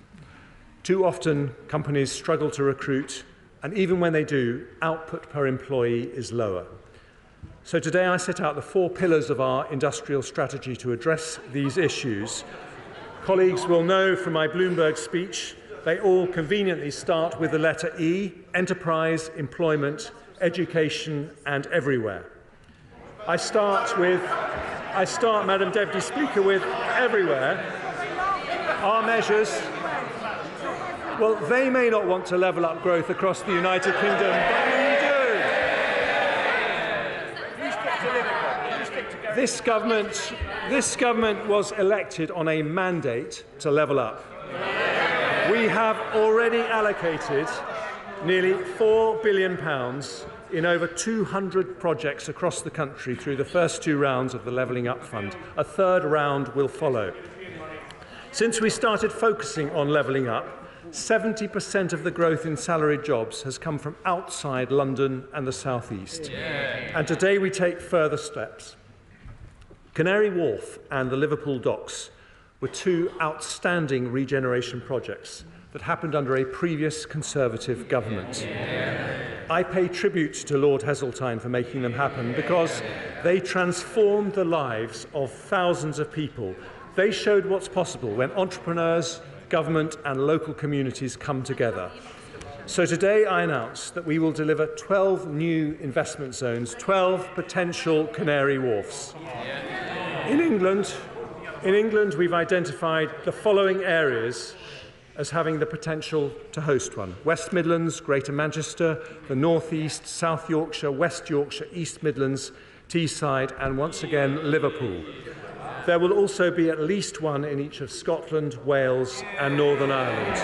Too often, companies struggle to recruit, and even when they do, output per employee is lower. So today I set out the 4 pillars of our industrial strategy to address these issues. Colleagues will know from my Bloomberg speech, they all conveniently start with the letter E: enterprise, employment, education and everywhere. I start, Madam Deputy Speaker, with everywhere. Our measures, well, they may not want to level up growth across the United Kingdom, but we do. This government was elected on a mandate to level up. We have already allocated nearly £4 billion in over 200 projects across the country through the first 2 rounds of the Levelling Up Fund. A third round will follow. Since we started focusing on levelling up, 70% of the growth in salaried jobs has come from outside London and the South East. And today we take further steps. Canary Wharf and the Liverpool Docks were 2 outstanding regeneration projects that happened under a previous Conservative government. I pay tribute to Lord Heseltine for making them happen because they transformed the lives of thousands of people. They showed what's possible when entrepreneurs, government and local communities come together. So today I announce that we will deliver 12 new investment zones, 12 potential Canary Wharfs. In England, we've identified the following areas as having the potential to host one: West Midlands, Greater Manchester, the North East, South Yorkshire, West Yorkshire, East Midlands, Teesside and once again Liverpool. There will also be at least one in each of Scotland, Wales and Northern Ireland.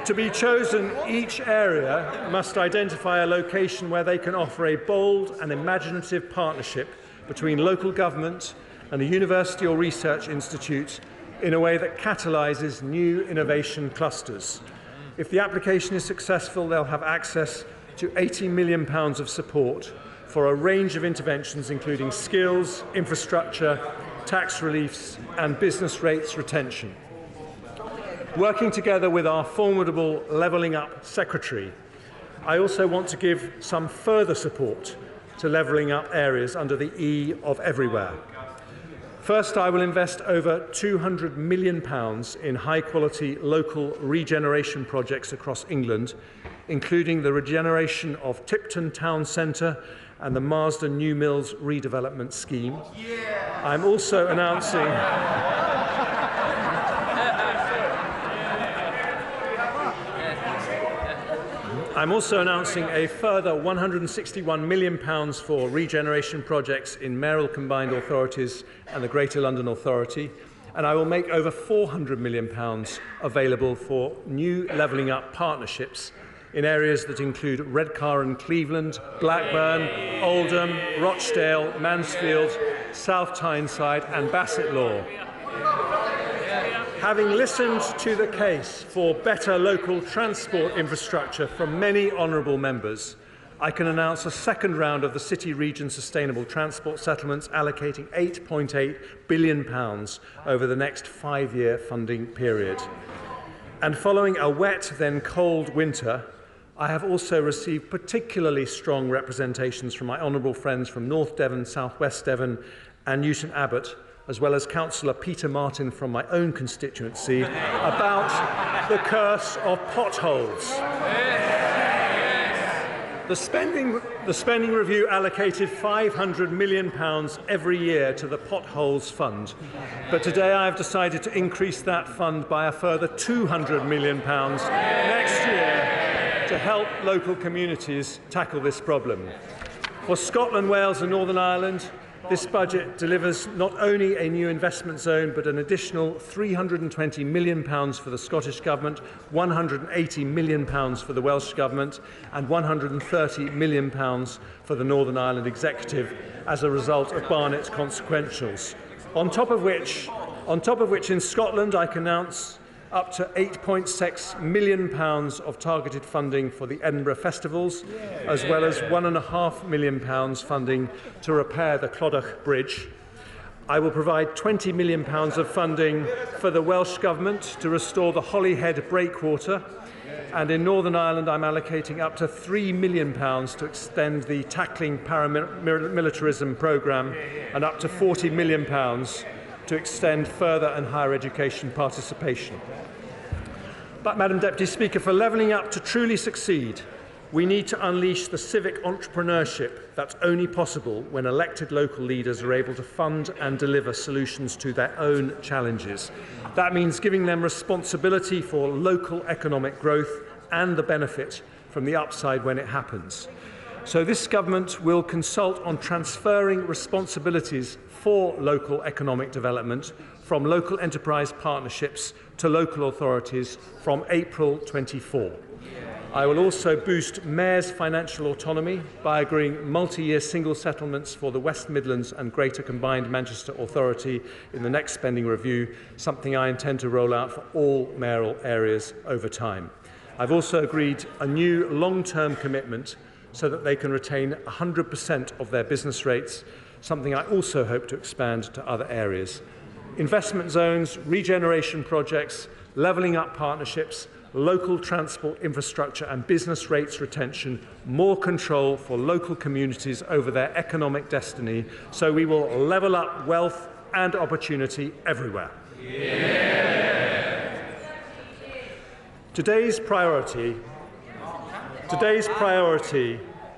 To be chosen, each area must identify a location where they can offer a bold and imaginative partnership between local government and a university or research institute in a way that catalyses new innovation clusters. If the application is successful, they'll have access to £80 million of support for a range of interventions including skills, infrastructure, tax reliefs and business rates retention. Working together with our formidable Levelling Up Secretary, I also want to give some further support to levelling up areas under the E of everywhere. First, I will invest over £200 million in high-quality local regeneration projects across England, including the regeneration of Tipton Town Centre and the Marsden New Mills redevelopment scheme. I'm also announcing a further £161 million for regeneration projects in mayoral combined authorities and the Greater London Authority, and I will make over £400 million available for new levelling up partnerships in areas that include Redcar and Cleveland, Blackburn, Oldham, Rochdale, Mansfield, South Tyneside and Bassetlaw. Having listened to the case for better local transport infrastructure from many honourable members, I can announce a second round of the City Region Sustainable Transport Settlements allocating £8.8 billion over the next 5-year funding period. And following a wet then cold winter, I have also received particularly strong representations from my honourable friends from North Devon, South West Devon and Newton Abbot, as well as Councillor Peter Martin from my own constituency, about the curse of potholes. The spending review allocated £500 million every year to the Potholes Fund, but today I have decided to increase that fund by a further £200 million next year to help local communities tackle this problem. For Scotland, Wales and Northern Ireland, this budget delivers not only a new investment zone, but an additional £320 million for the Scottish Government, £180 million for the Welsh Government, and £130 million for the Northern Ireland Executive as a result of Barnett's consequentials. On top of which in Scotland I can announce up to £8.6 million of targeted funding for the Edinburgh Festivals, as well as £1.5 million funding to repair the Clodagh Bridge. I will provide £20 million of funding for the Welsh Government to restore the Holyhead breakwater, and in Northern Ireland I'm allocating up to £3 million to extend the Tackling Paramilitarism programme and up to £40 million to extend further and higher education participation. But, Madam Deputy Speaker, for levelling up to truly succeed, we need to unleash the civic entrepreneurship that's only possible when elected local leaders are able to fund and deliver solutions to their own challenges. That means giving them responsibility for local economic growth and the benefit from the upside when it happens. So this government will consult on transferring responsibilities for local economic development from local enterprise partnerships to local authorities from April 24. I will also boost mayors' financial autonomy by agreeing multi-year single settlements for the West Midlands and Greater Combined Manchester Authority in the next spending review, something I intend to roll out for all mayoral areas over time. I've also agreed a new long-term commitment so that they can retain 100% of their business rates, something I also hope to expand to other areas. Investment zones, regeneration projects, levelling up partnerships, local transport infrastructure and business rates retention, more control for local communities over their economic destiny, so we will level up wealth and opportunity everywhere. Yeah. Today's priority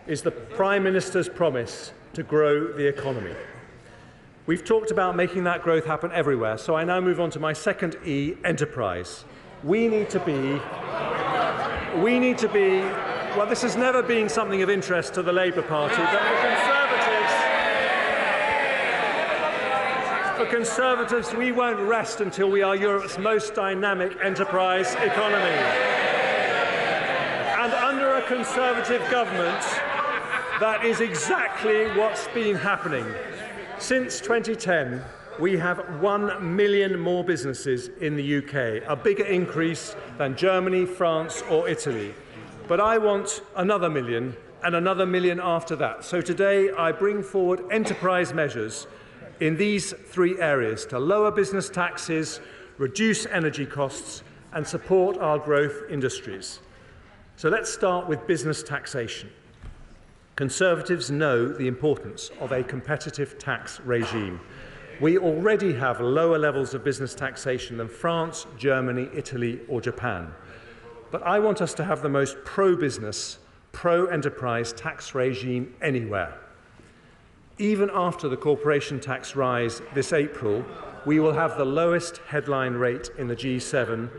is the Prime Minister's promise to grow the economy. We've talked about making that growth happen everywhere, so I now move on to my second E, enterprise. We need to be, well, this has never been something of interest to the Labour Party, but for Conservatives, we won't rest until we are Europe's most dynamic enterprise economy. And under a Conservative government, that is exactly what's been happening. Since 2010, we have 1 million more businesses in the UK, a bigger increase than Germany, France or Italy. But I want another million and another million after that. So today I bring forward enterprise measures in these three areas to lower business taxes, reduce energy costs and support our growth industries. So let's start with business taxation. Conservatives know the importance of a competitive tax regime. We already have lower levels of business taxation than France, Germany, Italy or Japan. But I want us to have the most pro-business, pro-enterprise tax regime anywhere. Even after the corporation tax rise this April, we will have the lowest headline rate in the G7,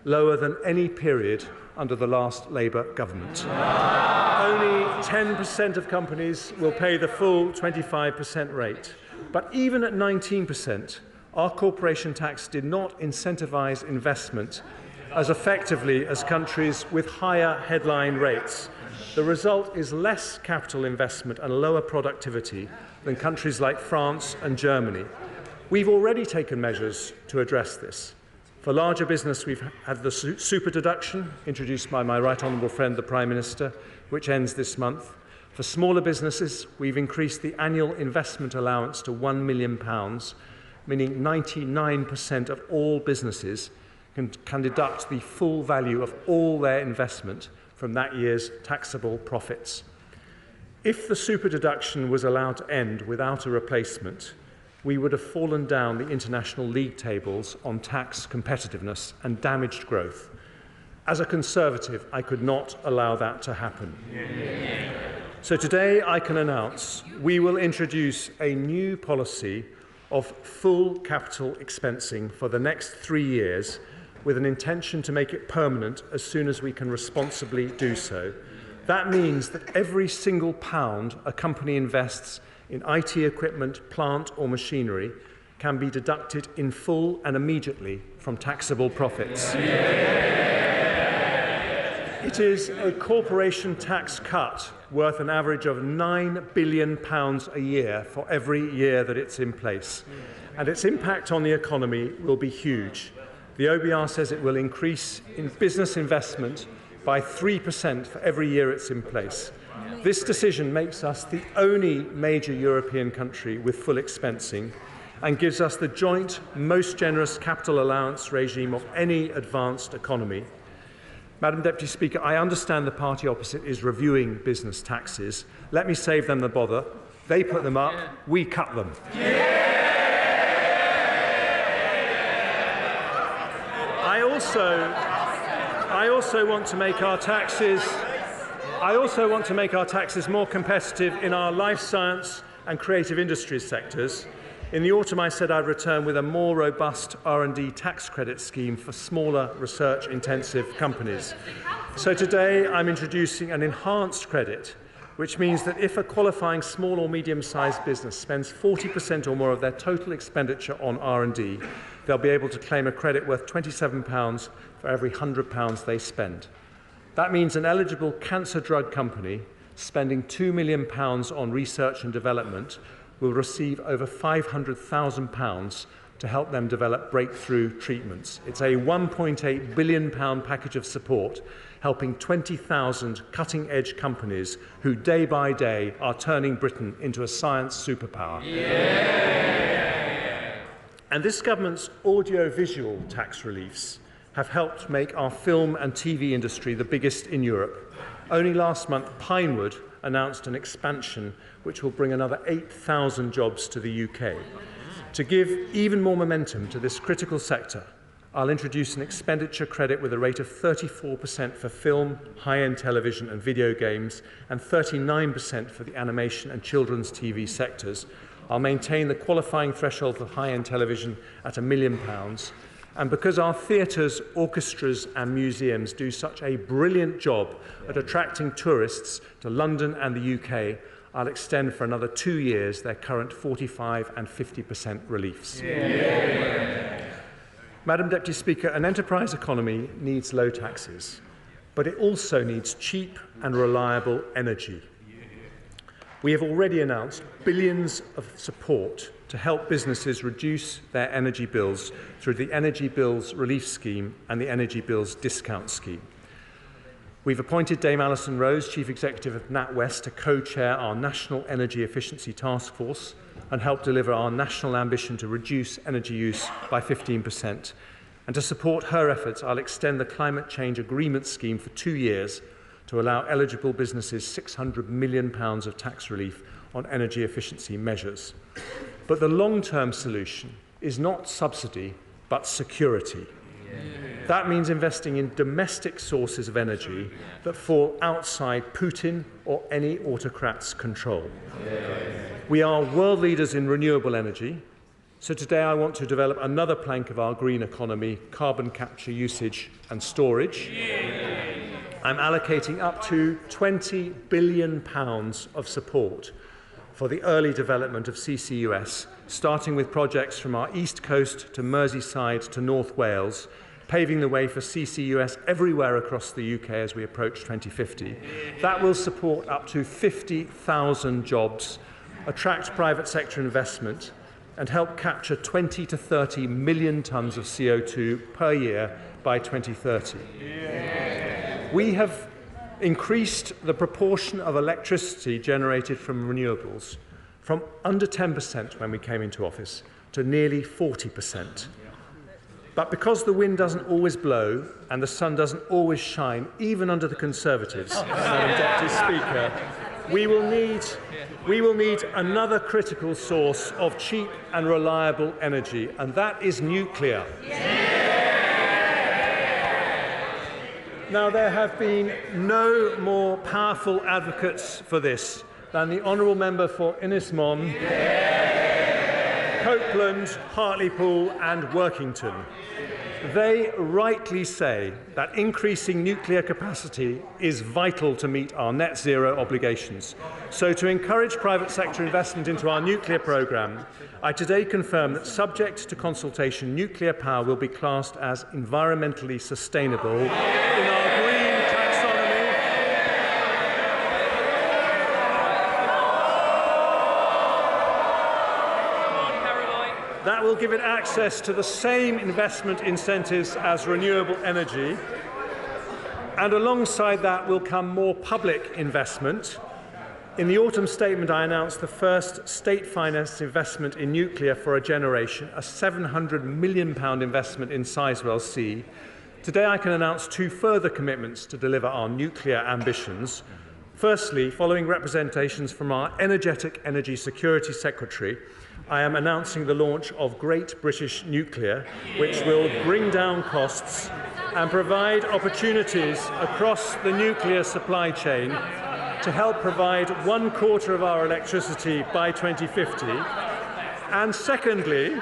lower than any period under the last Labour government. Only 10% of companies will pay the full 25% rate. But even at 19%, our corporation tax did not incentivise investment as effectively as countries with higher headline rates. The result is less capital investment and lower productivity than countries like France and Germany. We've already taken measures to address this. For larger business, we've had the super deduction, introduced by my right honourable friend, the Prime Minister, which ends this month. For smaller businesses, we've increased the annual investment allowance to £1 million, meaning 99% of all businesses can deduct the full value of all their investment from that year's taxable profits. If the super deduction was allowed to end without a replacement, we would have fallen down the international league tables on tax competitiveness and damaged growth. As a Conservative, I could not allow that to happen. So today I can announce we will introduce a new policy of full capital expensing for the next 3 years, with an intention to make it permanent as soon as we can responsibly do so. That means that every single pound a company invests in IT equipment, plant or machinery can be deducted in full and immediately from taxable profits. It is a corporation tax cut worth an average of £9 billion a year for every year that it's in place. And its impact on the economy will be huge. The OBR says it will increase in business investment by 3% for every year it's in place. This decision makes us the only major European country with full expensing and gives us the joint most generous capital allowance regime of any advanced economy. Madam Deputy Speaker, I understand the party opposite is reviewing business taxes. Let me save them the bother. They put them up, we cut them. I also want to make our taxes more competitive in our life science and creative industries sectors. In the autumn, I said I'd return with a more robust R&D tax credit scheme for smaller research-intensive companies. So today, I'm introducing an enhanced credit, which means that if a qualifying small or medium-sized business spends 40% or more of their total expenditure on R&D, they'll be able to claim a credit worth £27 for every £100 they spend. That means an eligible cancer drug company spending £2 million on research and development will receive over £500,000 to help them develop breakthrough treatments. It's a £1.8 billion package of support, helping 20,000 cutting-edge companies who day by day are turning Britain into a science superpower. And this government's audio-visual tax reliefs have helped make our film and TV industry the biggest in Europe. Only last month, Pinewood announced an expansion which will bring another 8,000 jobs to the UK. To give even more momentum to this critical sector, I'll introduce an expenditure credit with a rate of 34% for film, high-end television and video games, and 39% for the animation and children's TV sectors. I'll maintain the qualifying threshold for high-end television at £1 million. And because our theatres, orchestras and museums do such a brilliant job at attracting tourists to London and the UK, I'll extend for another 2 years their current 45% and 50% reliefs. Madam Deputy Speaker, an enterprise economy needs low taxes, but it also needs cheap and reliable energy. We have already announced billions of support to help businesses reduce their energy bills through the Energy Bills Relief Scheme and the Energy Bills Discount Scheme. We've appointed Dame Alison Rose, Chief Executive of NatWest, to co-chair our National Energy Efficiency Task Force and help deliver our national ambition to reduce energy use by 15%. And to support her efforts, I'll extend the Climate Change Agreement Scheme for 2 years to allow eligible businesses £600 million of tax relief on energy efficiency measures. But the long-term solution is not subsidy, but security. That means investing in domestic sources of energy that fall outside Putin or any autocrat's control. We are world leaders in renewable energy, so today I want to develop another plank of our green economy, carbon capture, usage and storage. I'm allocating up to £20 billion of support for the early development of CCUS, starting with projects from our East Coast to Merseyside to North Wales, paving the way for CCUS everywhere across the UK as we approach 2050. That will support up to 50,000 jobs, attract private sector investment, and help capture 20 to 30 million tonnes of CO2 per year by 2030. We have increased the proportion of electricity generated from renewables from under 10% when we came into office to nearly 40%. But because the wind doesn't always blow and the sun doesn't always shine, even under the Conservatives, Madam Deputy Speaker, we will need another critical source of cheap and reliable energy, and that is nuclear. Now, there have been no more powerful advocates for this than the Honourable Member for Innismon, Copeland, Hartlepool and Workington. They rightly say that increasing nuclear capacity is vital to meet our net zero obligations. So, to encourage private sector investment into our nuclear programme, I today confirm that, subject to consultation, nuclear power will be classed as environmentally sustainable in our green taxonomy. That will give it access to the same investment incentives as renewable energy. And alongside that will come more public investment. In the autumn statement, I announced the first state-financed investment in nuclear for a generation, a £700 million investment in Sizewell C. Today, I can announce two further commitments to deliver our nuclear ambitions. Firstly, following representations from our energetic Energy Security Secretary, I am announcing the launch of Great British Nuclear, which will bring down costs and provide opportunities across the nuclear supply chain to help provide 1/4 of our electricity by 2050. And secondly,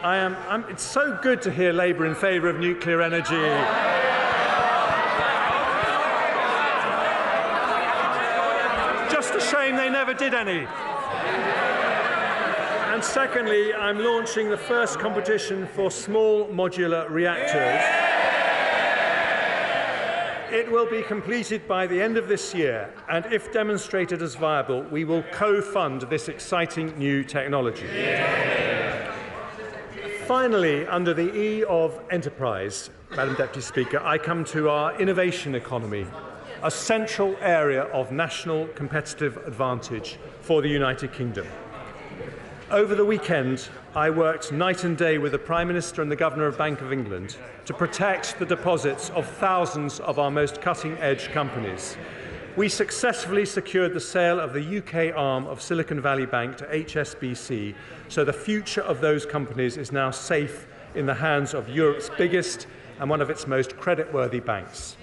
it's so good to hear Labour in favour of nuclear energy. Just a shame they never did any. And secondly, I'm launching the first competition for small modular reactors. It will be completed by the end of this year, and if demonstrated as viable, we will co-fund this exciting new technology. Finally, under the E of enterprise, Madam Deputy Speaker, I come to our innovation economy, a central area of national competitive advantage for the United Kingdom. Over the weekend, I worked night and day with the Prime Minister and the Governor of Bank of England to protect the deposits of thousands of our most cutting-edge companies. We successfully secured the sale of the UK arm of Silicon Valley Bank to HSBC, so the future of those companies is now safe in the hands of Europe's biggest and one of its most creditworthy banks.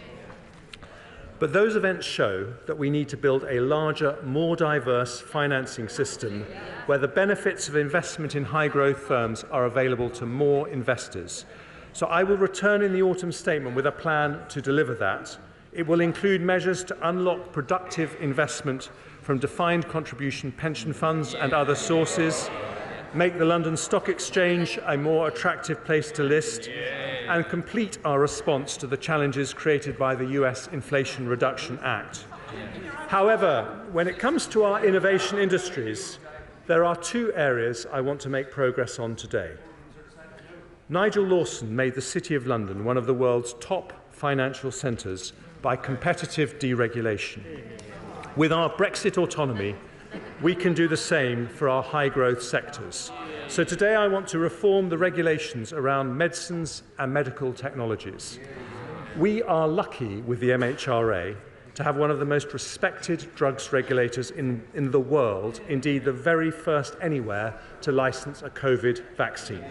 But those events show that we need to build a larger, more diverse financing system where the benefits of investment in high-growth firms are available to more investors. So I will return in the autumn statement with a plan to deliver that. It will include measures to unlock productive investment from defined contribution pension funds and other sources, make the London Stock Exchange a more attractive place to list, and complete our response to the challenges created by the US Inflation Reduction Act. However, when it comes to our innovation industries, there are two areas I want to make progress on today. Nigel Lawson made the City of London one of the world's top financial centres by competitive deregulation. With our Brexit autonomy, we can do the same for our high-growth sectors. So today I want to reform the regulations around medicines and medical technologies. We are lucky with the MHRA to have one of the most respected drugs regulators in the world, indeed the very first anywhere to licence a COVID vaccine.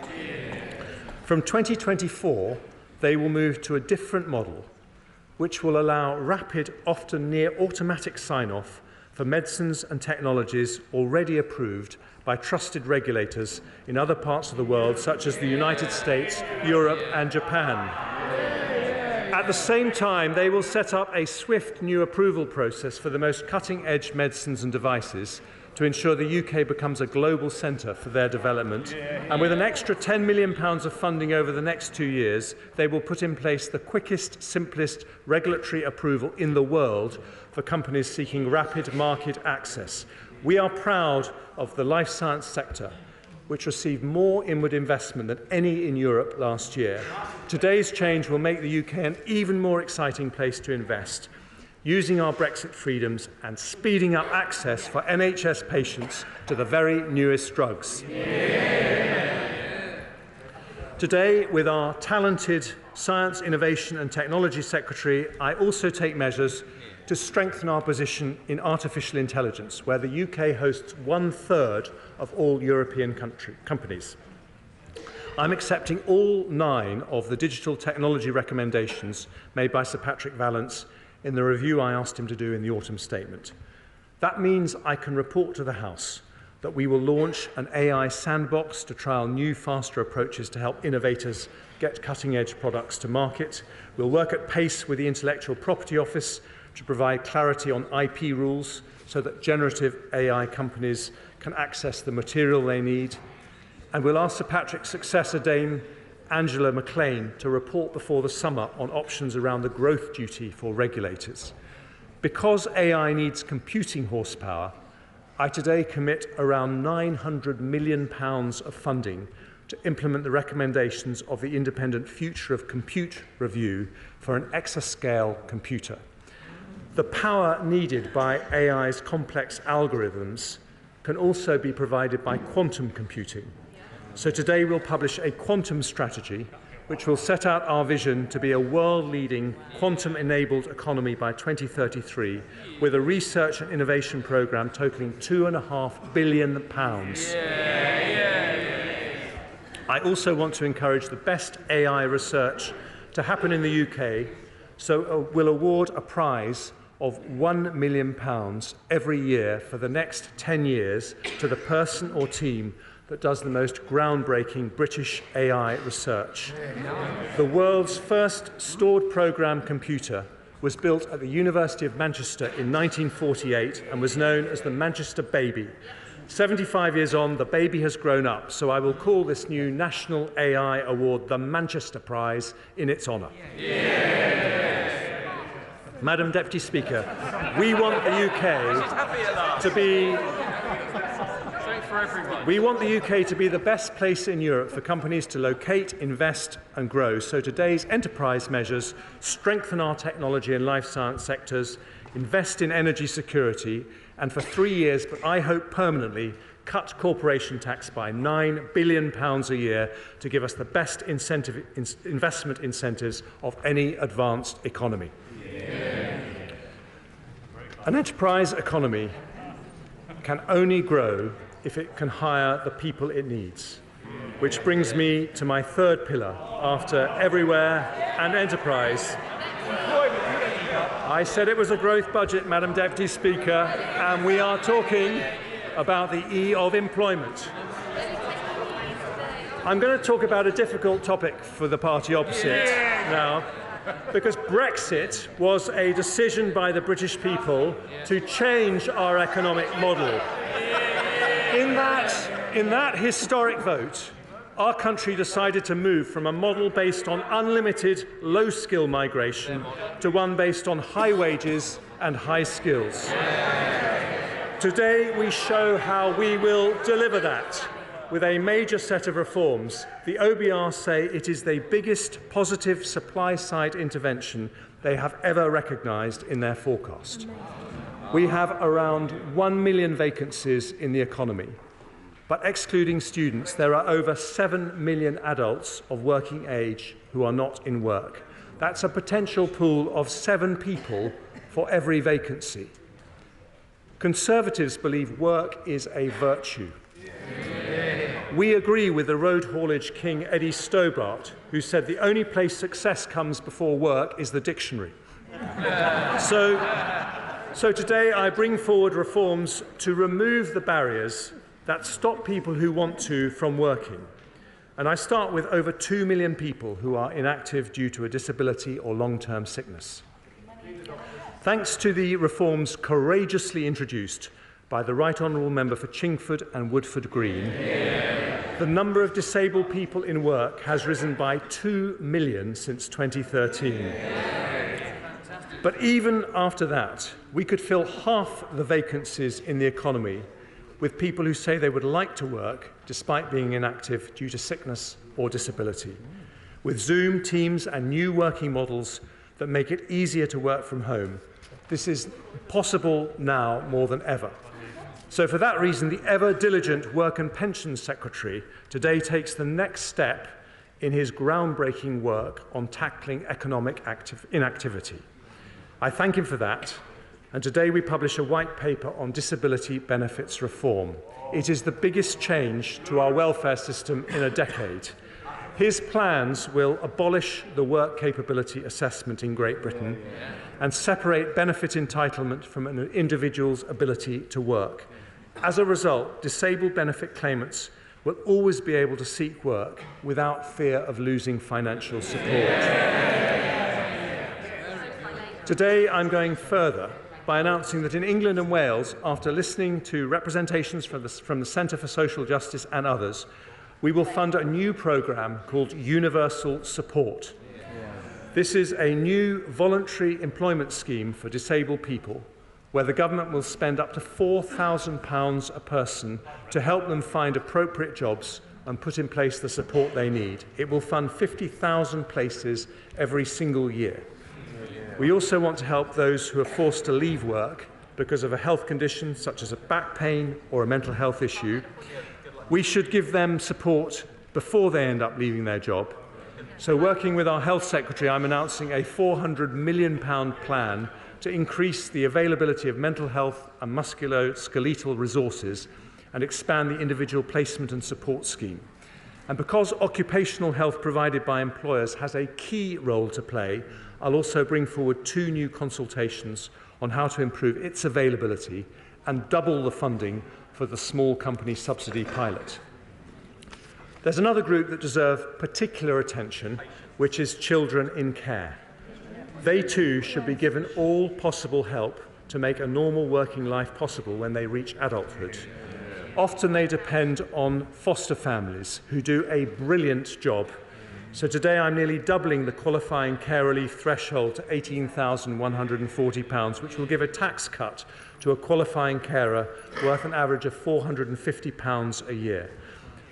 From 2024, they will move to a different model, which will allow rapid, often near automatic sign-off for medicines and technologies already approved by trusted regulators in other parts of the world, such as the United States, Europe and Japan. At the same time, they will set up a swift new approval process for the most cutting-edge medicines and devices to ensure the UK becomes a global centre for their development. And with an extra £10 million of funding over the next 2 years, they will put in place the quickest, simplest regulatory approval in the world for companies seeking rapid market access. We are proud of the life science sector, which received more inward investment than any in Europe last year. Today's change will make the UK an even more exciting place to invest, using our Brexit freedoms and speeding up access for NHS patients to the very newest drugs. Today, with our talented Science, Innovation and Technology Secretary, I also take measures to strengthen our position in artificial intelligence, where the UK hosts 1/3 of all European companies. I'm accepting all 9 of the digital technology recommendations made by Sir Patrick Vallance in the review I asked him to do in the autumn statement. That means I can report to the House that we will launch an AI sandbox to trial new, faster approaches to help innovators get cutting-edge products to market. We'll work at pace with the Intellectual Property Office to provide clarity on IP rules so that generative AI companies can access the material they need. And we'll ask Sir Patrick's successor, Dame Angela McLean, to report before the summer on options around the growth duty for regulators. Because AI needs computing horsepower, I today commit around £900 million of funding to implement the recommendations of the Independent Future of Compute review for an exascale computer. The power needed by AI's complex algorithms can also be provided by quantum computing. So today we'll publish a quantum strategy which will set out our vision to be a world-leading quantum-enabled economy by 2033 with a research and innovation programme totalling £2.5 billion. I also want to encourage the best AI research to happen in the UK, so we'll award a prize of £1 million every year for the next 10 years to the person or team that does the most groundbreaking British AI research. The world's first stored programme computer was built at the University of Manchester in 1948 and was known as the Manchester Baby. 75 years on, the baby has grown up, so I will call this new National AI Award the Manchester Prize in its honour. Madam Deputy Speaker, we want the UK to be the best place in Europe for companies to locate, invest and grow. So today's enterprise measures strengthen our technology and life science sectors, invest in energy security, and for 3 years, but I hope permanently, cut corporation tax by £9 billion a year to give us the best investment incentives of any advanced economy. An enterprise economy can only grow if it can hire the people it needs. Which brings me to my third pillar, after everywhere and enterprise. I said it was a growth budget, Madam Deputy Speaker, and we are talking about the E of employment. I'm going to talk about a difficult topic for the party opposite now, because Brexit was a decision by the British people to change our economic model. In that historic vote, our country decided to move from a model based on unlimited low-skill migration to one based on high wages and high skills. Today, we show how we will deliver that with a major set of reforms. The OBR say it is the biggest positive supply-side intervention they have ever recognised in their forecast. We have around 1 million vacancies in the economy. But excluding students, there are over 7 million adults of working age who are not in work. That's a potential pool of 7 people for every vacancy. Conservatives believe work is a virtue. We agree with the road haulage king Eddie Stobart, who said the only place success comes before work is the dictionary. So today I bring forward reforms to remove the barriers that stop people who want to from working. And I start with over 2 million people who are inactive due to a disability or long-term sickness. Thanks to the reforms courageously introduced by the Right Honourable Member for Chingford and Woodford Green, the number of disabled people in work has risen by 2 million since 2013. But even after that, we could fill half the vacancies in the economy with people who say they would like to work despite being inactive due to sickness or disability. With Zoom, Teams and new working models that make it easier to work from home, this is possible now more than ever. So for that reason, the ever-diligent Work and Pensions Secretary today takes the next step in his groundbreaking work on tackling economic inactivity. I thank him for that, and today we publish a white paper on disability benefits reform. It is the biggest change to our welfare system in a decade. His plans will abolish the work capability assessment in Great Britain and separate benefit entitlement from an individual's ability to work. As a result, disabled benefit claimants will always be able to seek work without fear of losing financial support. Today, I'm going further by announcing that in England and Wales, after listening to representations from the Centre for Social Justice and others, we will fund a new programme called Universal Support. This is a new voluntary employment scheme for disabled people where the government will spend up to £4,000 a person to help them find appropriate jobs and put in place the support they need. It will fund 50,000 places every single year. We also want to help those who are forced to leave work because of a health condition such as a back pain or a mental health issue. We should give them support before they end up leaving their job. So working with our Health Secretary, I'm announcing a £400 million plan to increase the availability of mental health and musculoskeletal resources and expand the individual placement and support scheme. And because occupational health provided by employers has a key role to play, I'll also bring forward 2 new consultations on how to improve its availability and double the funding for the small company subsidy pilot. There's another group that deserve particular attention, which is children in care. They too should be given all possible help to make a normal working life possible when they reach adulthood. Often they depend on foster families who do a brilliant job. So today I'm nearly doubling the qualifying care relief threshold to £18,140, which will give a tax cut to a qualifying carer worth an average of £450 a year.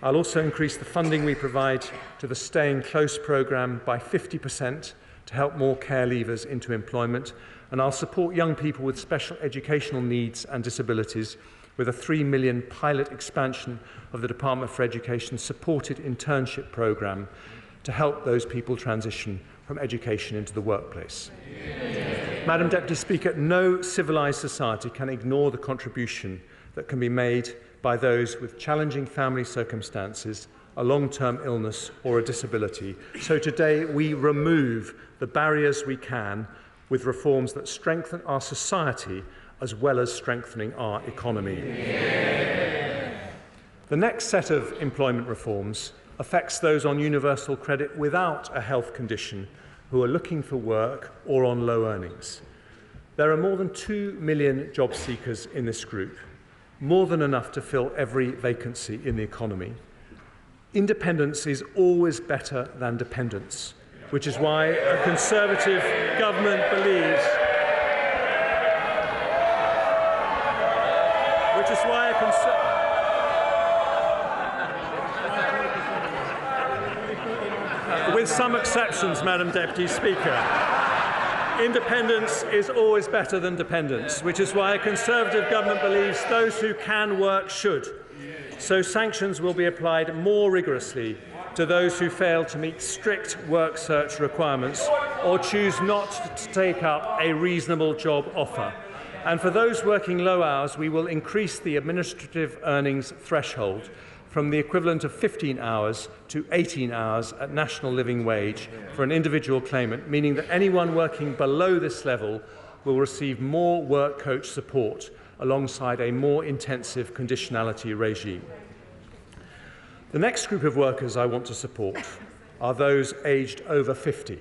I'll also increase the funding we provide to the Staying Close programme by 50% to help more care leavers into employment, and I'll support young people with special educational needs and disabilities with a £3 million pilot expansion of the Department for Education's supported internship programme to help those people transition from education into the workplace. Madam Deputy Speaker, no civilised society can ignore the contribution that can be made by those with challenging family circumstances, a long-term illness or a disability. So today we remove the barriers we can with reforms that strengthen our society as well as strengthening our economy. The next set of employment reforms affects those on universal credit without a health condition who are looking for work or on low earnings. There are more than 2 million job seekers in this group, more than enough to fill every vacancy in the economy. Independence is always better than dependence, which is why a Conservative government believes with some exceptions, Madam Deputy Speaker. Independence is always better than dependence, which is why a Conservative government believes those who can work should. So sanctions will be applied more rigorously to those who fail to meet strict work search requirements or choose not to take up a reasonable job offer. And for those working low hours, we will increase the administrative earnings threshold from the equivalent of 15 hours to 18 hours at national living wage for an individual claimant, meaning that anyone working below this level will receive more work coach support alongside a more intensive conditionality regime. The next group of workers I want to support are those aged over 50.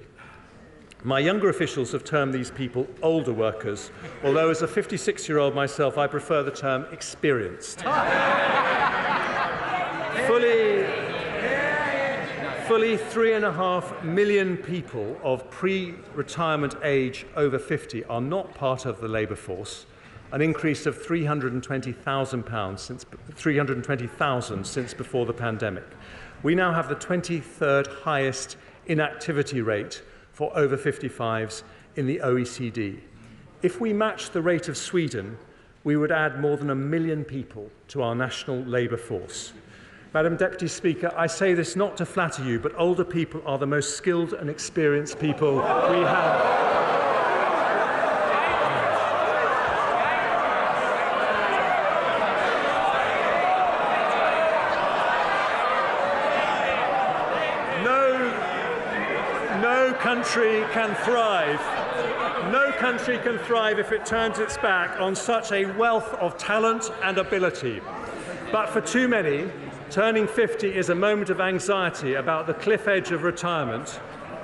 My younger officials have termed these people older workers, although as a 56-year-old myself, I prefer the term experienced. Fully 3.5 million people of pre-retirement age over 50 are not part of the labour force, an increase of 320,000 since before the pandemic. We now have the 23rd highest inactivity rate for over 55s in the OECD. If we match the rate of Sweden, we would add more than 1 million people to our national labour force. Madam Deputy Speaker, I say this not to flatter you, but older people are the most skilled and experienced people we have. No country can thrive. No country can thrive if it turns its back on such a wealth of talent and ability. But for too many, turning 50 is a moment of anxiety about the cliff edge of retirement,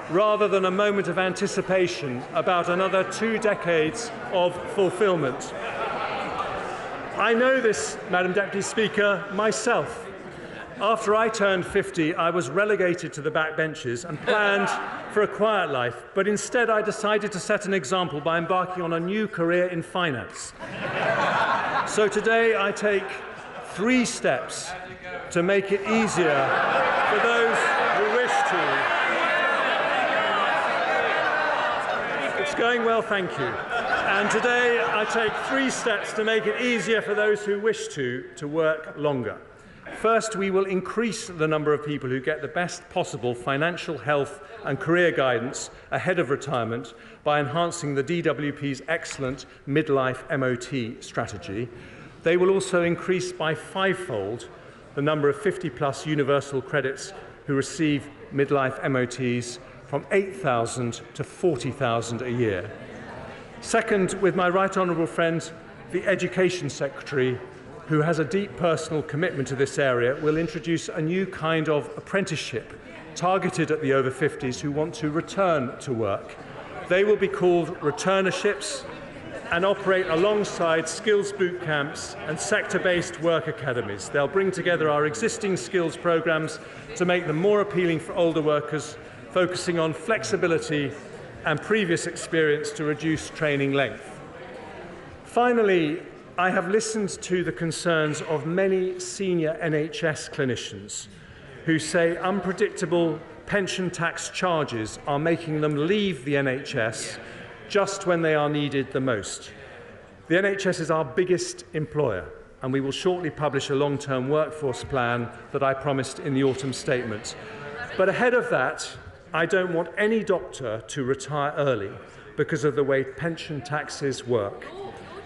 rather than a moment of anticipation about another 2 decades of fulfilment. I know this, Madam Deputy Speaker, myself. After I turned 50, I was relegated to the backbenches and planned for a quiet life, but instead I decided to set an example by embarking on a new career in finance. So today I take 3 steps to make it easier for those who wish to. It's going well, thank you. And today I take 3 steps to make it easier for those who wish to work longer. First, we will increase the number of people who get the best possible financial, health and career guidance ahead of retirement by enhancing the DWP's excellent midlife MOT strategy. They will also increase by 5-fold the number of 50-plus universal credits who receive midlife MOTs from 8,000 to 40,000 a year. Second, with my right honourable friend, the Education Secretary, who has a deep personal commitment to this area, will introduce a new kind of apprenticeship targeted at the over 50s who want to return to work. They will be called returnerships and operate alongside skills boot camps and sector-based work academies. They'll bring together our existing skills programmes to make them more appealing for older workers, focusing on flexibility and previous experience to reduce training length. Finally, I have listened to the concerns of many senior NHS clinicians who say unpredictable pension tax charges are making them leave the NHS just when they are needed the most. The NHS is our biggest employer, and we will shortly publish a long-term workforce plan that I promised in the autumn statement. But ahead of that, I don't want any doctor to retire early because of the way pension taxes work.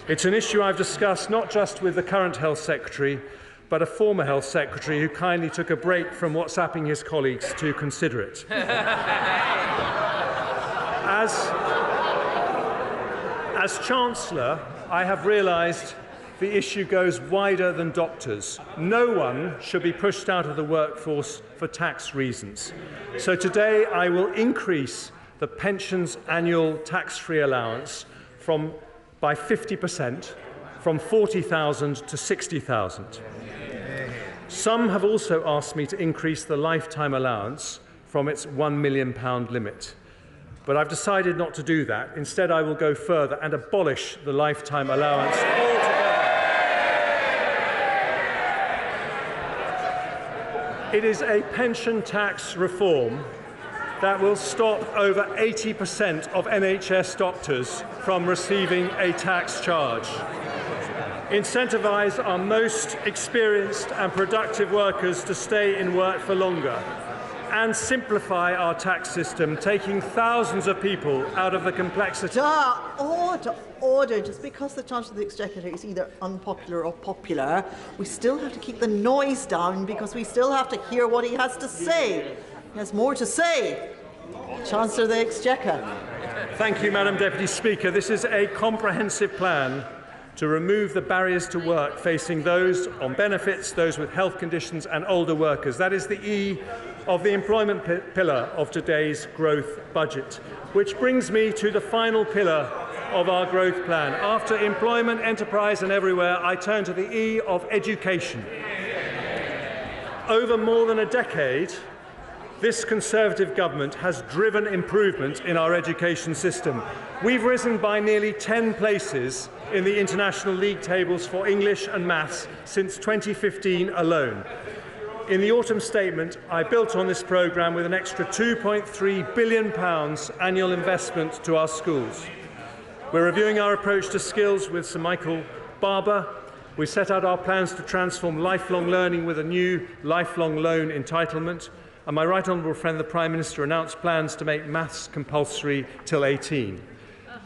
It's an issue I've discussed not just with the current Health Secretary, but a former Health Secretary who kindly took a break from WhatsApping his colleagues to consider it. As Chancellor, I have realised the issue goes wider than doctors. No one should be pushed out of the workforce for tax reasons. So today I will increase the pension's annual tax-free allowance by 50%, from 40,000 to 60,000. Some have also asked me to increase the lifetime allowance from its £1 million limit. But I've decided not to do that. Instead, I will go further and abolish the lifetime allowance altogether. It is a pension tax reform that will stop over 80% of NHS doctors from receiving a tax charge, incentivise our most experienced and productive workers to stay in work for longer, and simplify our tax system, taking thousands of people out of the complexity. Order. Just because the Chancellor of the Exchequer is either unpopular or popular, we still have to keep the noise down because we still have to hear what he has to say. He has more to say. Chancellor of the Exchequer. Thank you, Madam Deputy Speaker. This is a comprehensive plan to remove the barriers to work facing those on benefits, those with health conditions and older workers. That is the E of the employment pillar of today's growth budget, which brings me to the final pillar of our growth plan. After employment, enterprise and everywhere, I turn to the E of education. Over more than a decade, this Conservative government has driven improvement in our education system. We've risen by nearly 10 places in the international league tables for English and maths since 2015 alone. In the autumn statement, I built on this programme with an extra £2.3 billion annual investment to our schools. We're reviewing our approach to skills with Sir Michael Barber. We set out our plans to transform lifelong learning with a new lifelong loan entitlement. And my right honourable friend, the Prime Minister, announced plans to make maths compulsory till 18.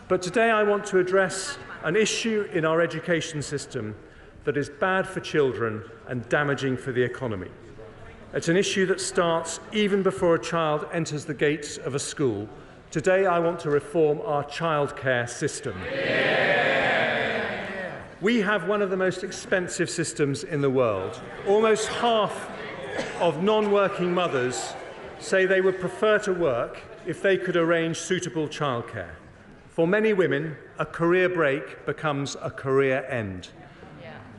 But today I want to address an issue in our education system that is bad for children and damaging for the economy. It's an issue that starts even before a child enters the gates of a school, Today I want to reform our childcare system. We have one of the most expensive systems in the world. Almost half of non-working mothers say they would prefer to work if they could arrange suitable childcare. For many women, a career break becomes a career end.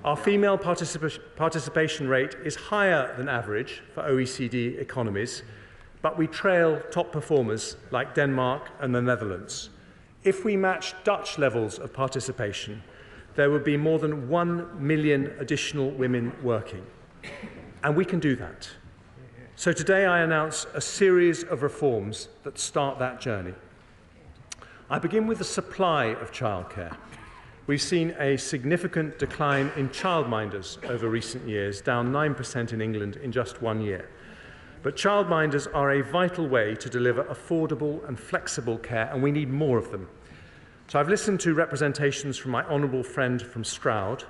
Our female participation rate is higher than average for OECD economies, but we trail top performers like Denmark and the Netherlands. If we match Dutch levels of participation, there would be more than 1 million additional women working. And we can do that. So today I announce a series of reforms that start that journey. I begin with the supply of childcare. We've seen a significant decline in childminders over recent years, down 9% in England in just 1 year. But childminders are a vital way to deliver affordable and flexible care, and we need more of them. So I've listened to representations from my honourable friend from Stroud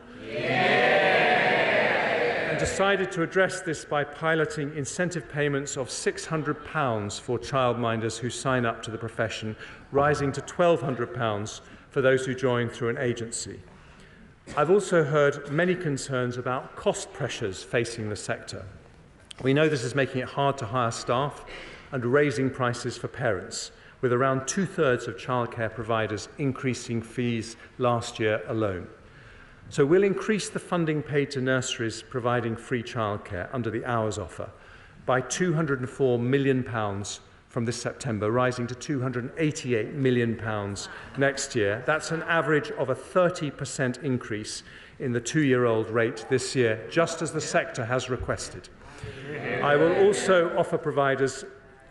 and decided to address this by piloting incentive payments of £600 for childminders who sign up to the profession, rising to £1,200 for those who join through an agency. I've also heard many concerns about cost pressures facing the sector. We know this is making it hard to hire staff and raising prices for parents, with around 2/3 of childcare providers increasing fees last year alone. So we'll increase the funding paid to nurseries providing free childcare under the Hours offer by £204 million from this September, rising to £288 million next year. That's an average of a 30% increase in the 2-year-old rate this year, just as the sector has requested. I will also offer providers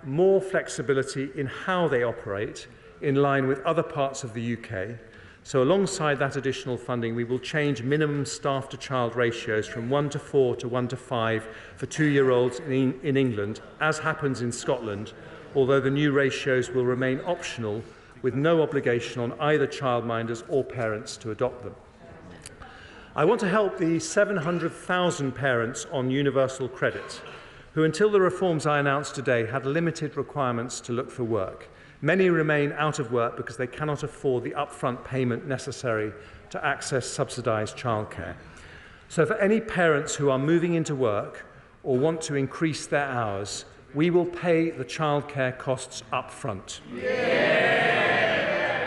more flexibility in how they operate, in line with other parts of the UK. So alongside that additional funding, we will change minimum staff-to-child ratios from 1:4 to 1:5 for 2-year-olds in England, as happens in Scotland, although the new ratios will remain optional, with no obligation on either childminders or parents to adopt them. I want to help the 700,000 parents on universal credit, who until the reforms I announced today had limited requirements to look for work. Many remain out of work because they cannot afford the upfront payment necessary to access subsidised childcare. So for any parents who are moving into work or want to increase their hours, we will pay the childcare costs up front.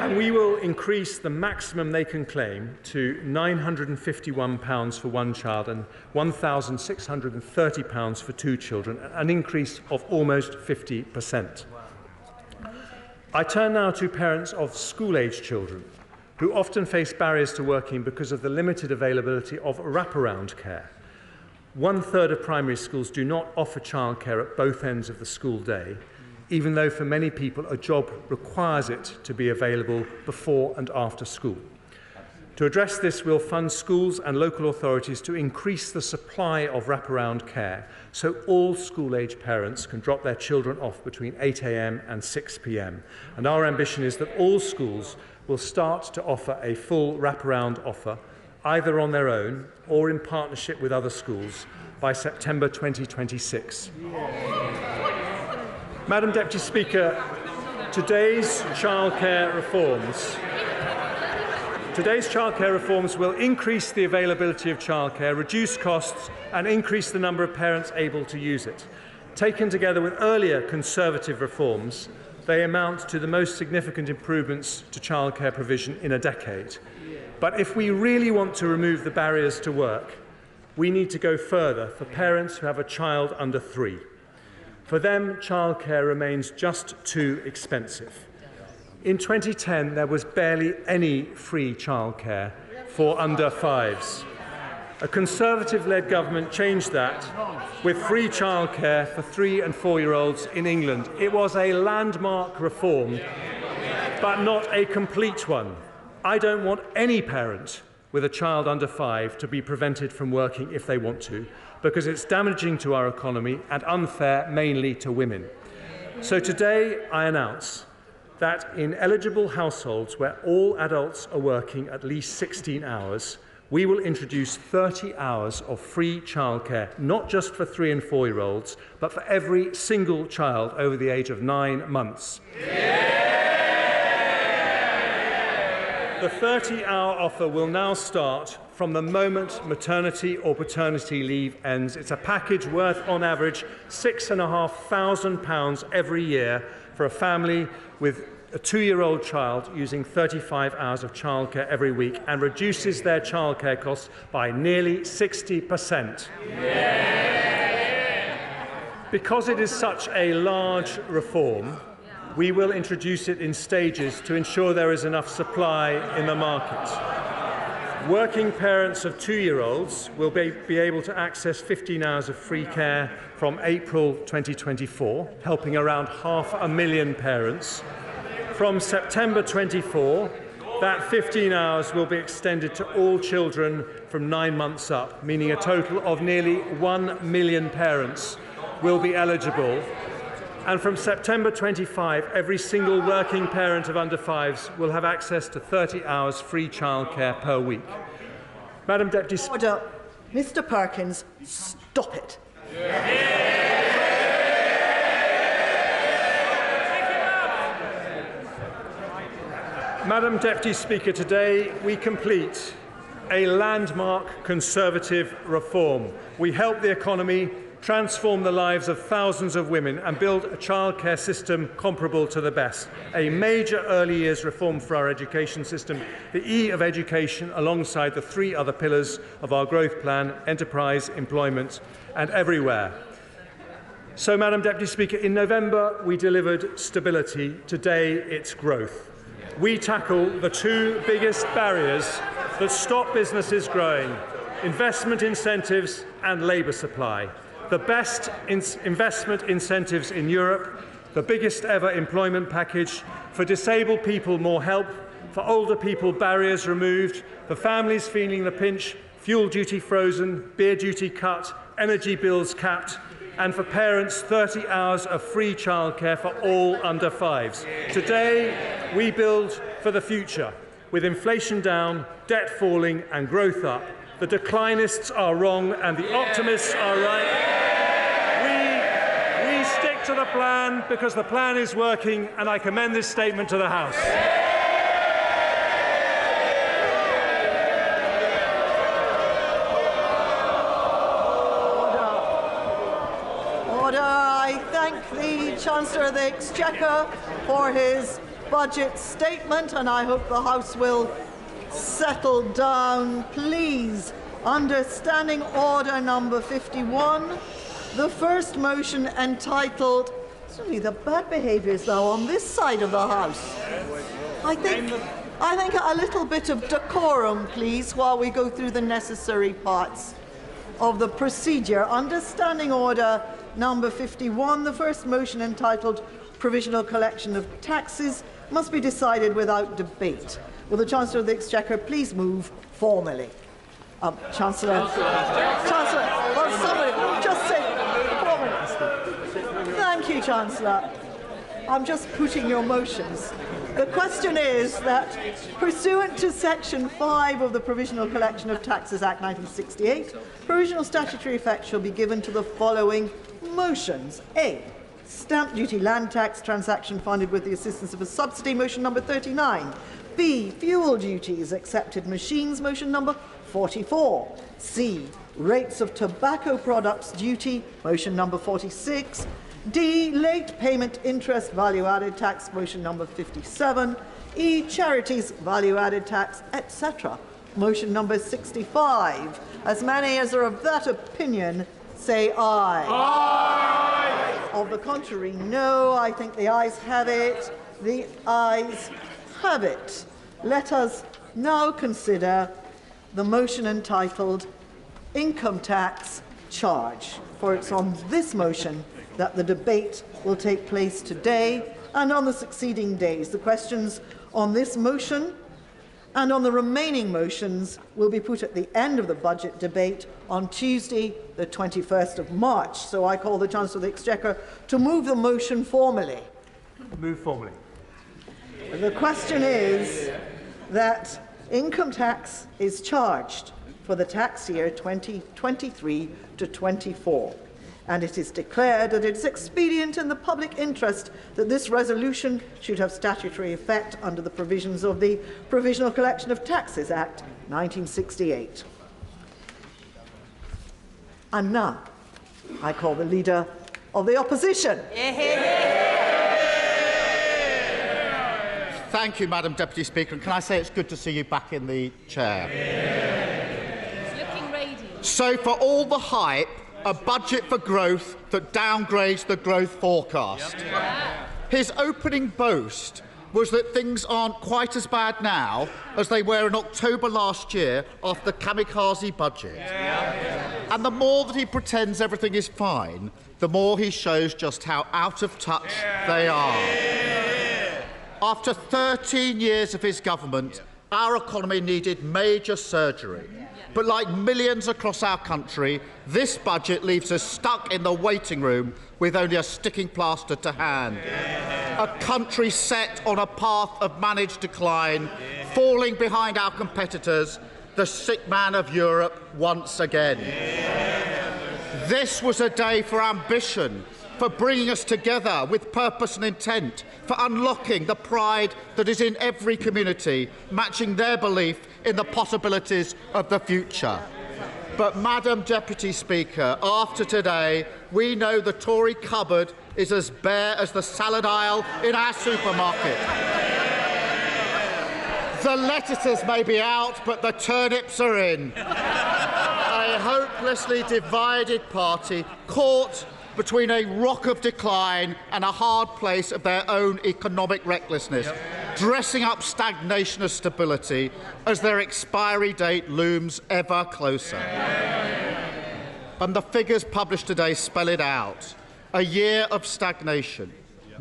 And we will increase the maximum they can claim to £951 for one child and £1,630 for 2 children, an increase of almost 50%. I turn now to parents of school-age children, who often face barriers to working because of the limited availability of wraparound care. 1/3 of primary schools do not offer childcare at both ends of the school day, even though for many people a job requires it to be available before and after school. To address this, we'll fund schools and local authorities to increase the supply of wraparound care so all school-age parents can drop their children off between 8 a.m. and 6 p.m. And our ambition is that all schools will start to offer a full wraparound offer, either on their own or in partnership with other schools, by September 2026. Madam Deputy Speaker, today's childcare reforms will increase the availability of childcare, reduce costs and increase the number of parents able to use it. Taken together with earlier Conservative reforms, they amount to the most significant improvements to childcare provision in a decade. But if we really want to remove the barriers to work, we need to go further for parents who have a child under 3. For them, childcare remains just too expensive. In 2010, there was barely any free childcare for under 5s. A Conservative-led government changed that with free childcare for 3- and 4-year-olds in England. It was a landmark reform, but not a complete one. I don't want any parent with a child under 5 to be prevented from working if they want to, because it's damaging to our economy and unfair mainly to women. So today I announce that in eligible households where all adults are working at least 16 hours, we will introduce 30 hours of free childcare, not just for 3- and 4-year-olds, but for every single child over the age of 9 months. Yeah! The 30-hour offer will now start from the moment maternity or paternity leave ends. It's a package worth, on average, £6,500 every year for a family with a 2-year-old child using 35 hours of childcare every week, and reduces their childcare costs by nearly 60%. Because it is such a large reform, we will introduce it in stages to ensure there is enough supply in the market. Working parents of 2-year-olds will be able to access 15 hours of free care from April 2024, helping around 500,000 parents. From September 24, that 15 hours will be extended to all children from 9 months up, meaning a total of nearly 1 million parents will be eligible. And from September 25, every single working parent of under 5s will have access to 30 hours free childcare per week. Madam Deputy Speaker. Mr. Perkins, stop it. Madam Deputy Speaker, today we complete a landmark Conservative reform. We help the economy, transform the lives of thousands of women and build a childcare system comparable to the best. A major early years reform for our education system, the E of education, alongside the 3 other pillars of our growth plan: enterprise, employment and everywhere. So, Madam Deputy Speaker, in November we delivered stability. Today it's growth. We tackle the 2 biggest barriers that stop businesses growing: investment incentives and labour supply. The best investment incentives in Europe, the biggest ever employment package, for disabled people more help, for older people barriers removed, for families feeling the pinch, fuel duty frozen, beer duty cut, energy bills capped, and for parents 30 hours of free childcare for all under 5s. Today we build for the future, with inflation down, debt falling and growth up. The declinists are wrong and the optimists are right. We stick to the plan because the plan is working, and I commend this statement to the House. Order. I thank the Chancellor of the Exchequer for his budget statement, and I hope the House will settle down, please. Under Standing Order number 51, the first motion entitled, certainly the bad behaviours though on this side of the House. I think a little bit of decorum, please, while we go through the necessary parts of the procedure. Under Standing Order number 51, the first motion entitled Provisional Collection of Taxes must be decided without debate. Will the Chancellor of the Exchequer please move formally? Chancellor, well, somebody just say formally. Thank you, Chancellor. I'm just putting your motions. The question is that, pursuant to Section 5 of the Provisional Collection of Taxes Act 1968, provisional statutory effect shall be given to the following motions. A. Stamp duty land tax transaction funded with the assistance of a subsidy, motion number 39. B. Fuel duties accepted machines, motion number 44. C. Rates of tobacco products duty, motion number 46. D. Late payment interest value-added tax, motion number 57. E. Charities value-added tax, etc. Motion number 65. As many as are of that opinion, say aye. Aye. Of the contrary, no. I think the ayes have it. The ayes have it. Let us now consider the motion entitled Income Tax Charge, for it's on this motion that the debate will take place today and on the succeeding days. The questions on this motion and on the remaining motions will be put at the end of the budget debate on Tuesday, the 21st of March. So I call the Chancellor of the Exchequer to move the motion formally. Move formally. The question is that income tax is charged for the tax year 2023 to 24. and it is declared that it is expedient in the public interest that this resolution should have statutory effect under the provisions of the Provisional Collection of Taxes Act 1968. And now, I call the Leader of the Opposition. Thank you, Madam Deputy Speaker. And can I say it's good to see you back in the chair? It's looking radiant. So, for all the hype, a budget for growth that downgrades the growth forecast. His opening boast was that things aren't quite as bad now as they were in October last year after the kamikaze budget. And the more that he pretends everything is fine, the more he shows just how out of touch they are. After 13 years of his government, our economy needed major surgery. But like millions across our country, this budget leaves us stuck in the waiting room with only a sticking plaster to hand. A country set on a path of managed decline, falling behind our competitors, the sick man of Europe once again. This was a day for ambition, for bringing us together with purpose and intent, for unlocking the pride that is in every community, matching their belief in the possibilities of the future. But, Madam Deputy Speaker, after today, we know the Tory cupboard is as bare as the salad aisle in our supermarket. The lettuces may be out, but the turnips are in. A hopelessly divided party caught between a rock of decline and a hard place of their own economic recklessness, dressing up stagnation as stability as their expiry date looms ever closer. And the figures published today spell it out. A year of stagnation,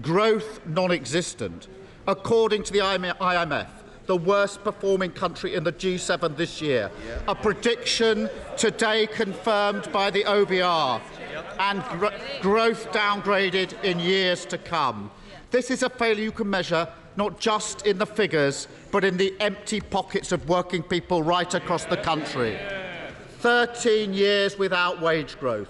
growth non-existent. According to the IMF, the worst performing country in the G7 this year. A prediction today confirmed by the OBR, and growth downgraded in years to come. This is a failure you can measure not just in the figures, but in the empty pockets of working people right across the country. 13 years without wage growth.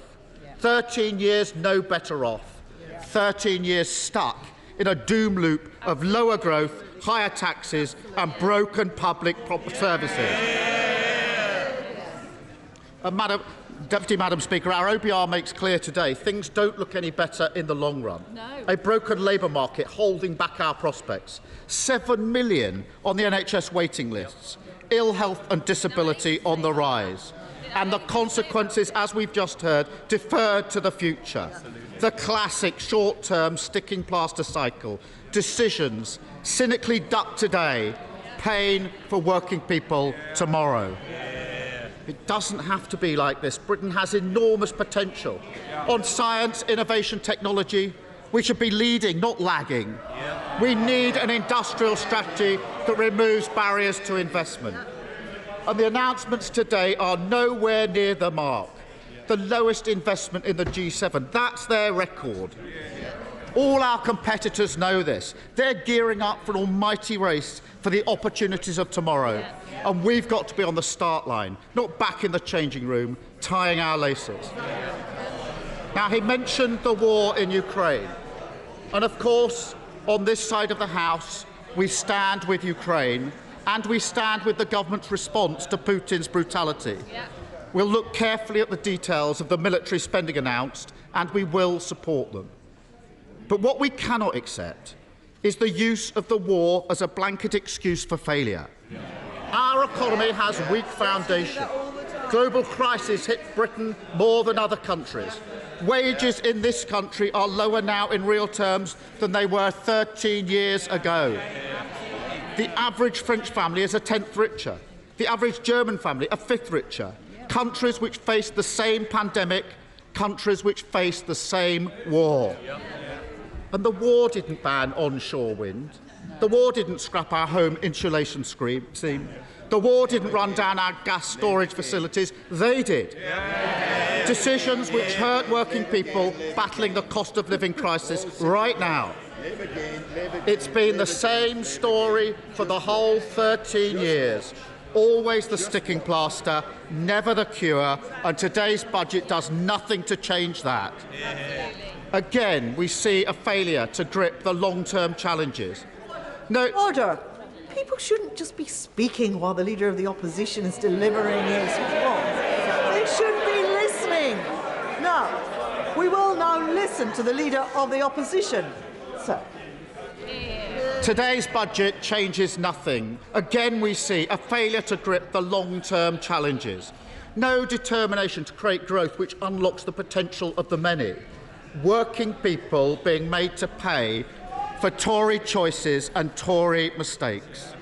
13 years no better off. 13 years stuck in a doom loop of lower growth, higher taxes and broken public services. Madam Speaker, our OBR makes clear today things don't look any better in the long run. No. A broken labour market holding back our prospects. 7 million on the NHS waiting lists. Ill health and disability on the rise. And the consequences, as we've just heard, deferred to the future. The classic short-term sticking plaster cycle. Decisions cynically ducked today, pain for working people tomorrow. It doesn't have to be like this. Britain has enormous potential. On science, innovation, technology, we should be leading, not lagging. We need an industrial strategy that removes barriers to investment. And the announcements today are nowhere near the mark. The lowest investment in the G7, that's their record. All our competitors know this. They're gearing up for an almighty race for the opportunities of tomorrow. And we've got to be on the start line, not back in the changing room, tying our laces. Now, he mentioned the war in Ukraine. And of course, on this side of the House, we stand with Ukraine and we stand with the government's response to Putin's brutality. We'll look carefully at the details of the military spending announced and we will support them. But what we cannot accept is the use of the war as a blanket excuse for failure. Our economy has weak foundation. Global crisis hit Britain more than other countries. Wages in this country are lower now in real terms than they were 13 years ago. The average French family is a tenth richer. The average German family a fifth richer. Countries which face the same pandemic, countries which face the same war. And the war didn't ban onshore wind. The war didn't scrap our home insulation scheme. The war didn't run down our gas storage facilities. They did. Decisions which hurt working people battling the cost of living crisis right now. It's been the same story for the whole 13 years. always the sticking plaster, never the cure, and today's budget does nothing to change that. Again, we see a failure to grip the long-term challenges. No. Order. People shouldn't just be speaking while the Leader of the Opposition is delivering his report. They should be listening. Now, we will now listen to the Leader of the Opposition. Sir. Today's budget changes nothing. Again, we see a failure to grip the long-term challenges. No determination to create growth which unlocks the potential of the many. Working people being made to pay for Tory choices and Tory mistakes.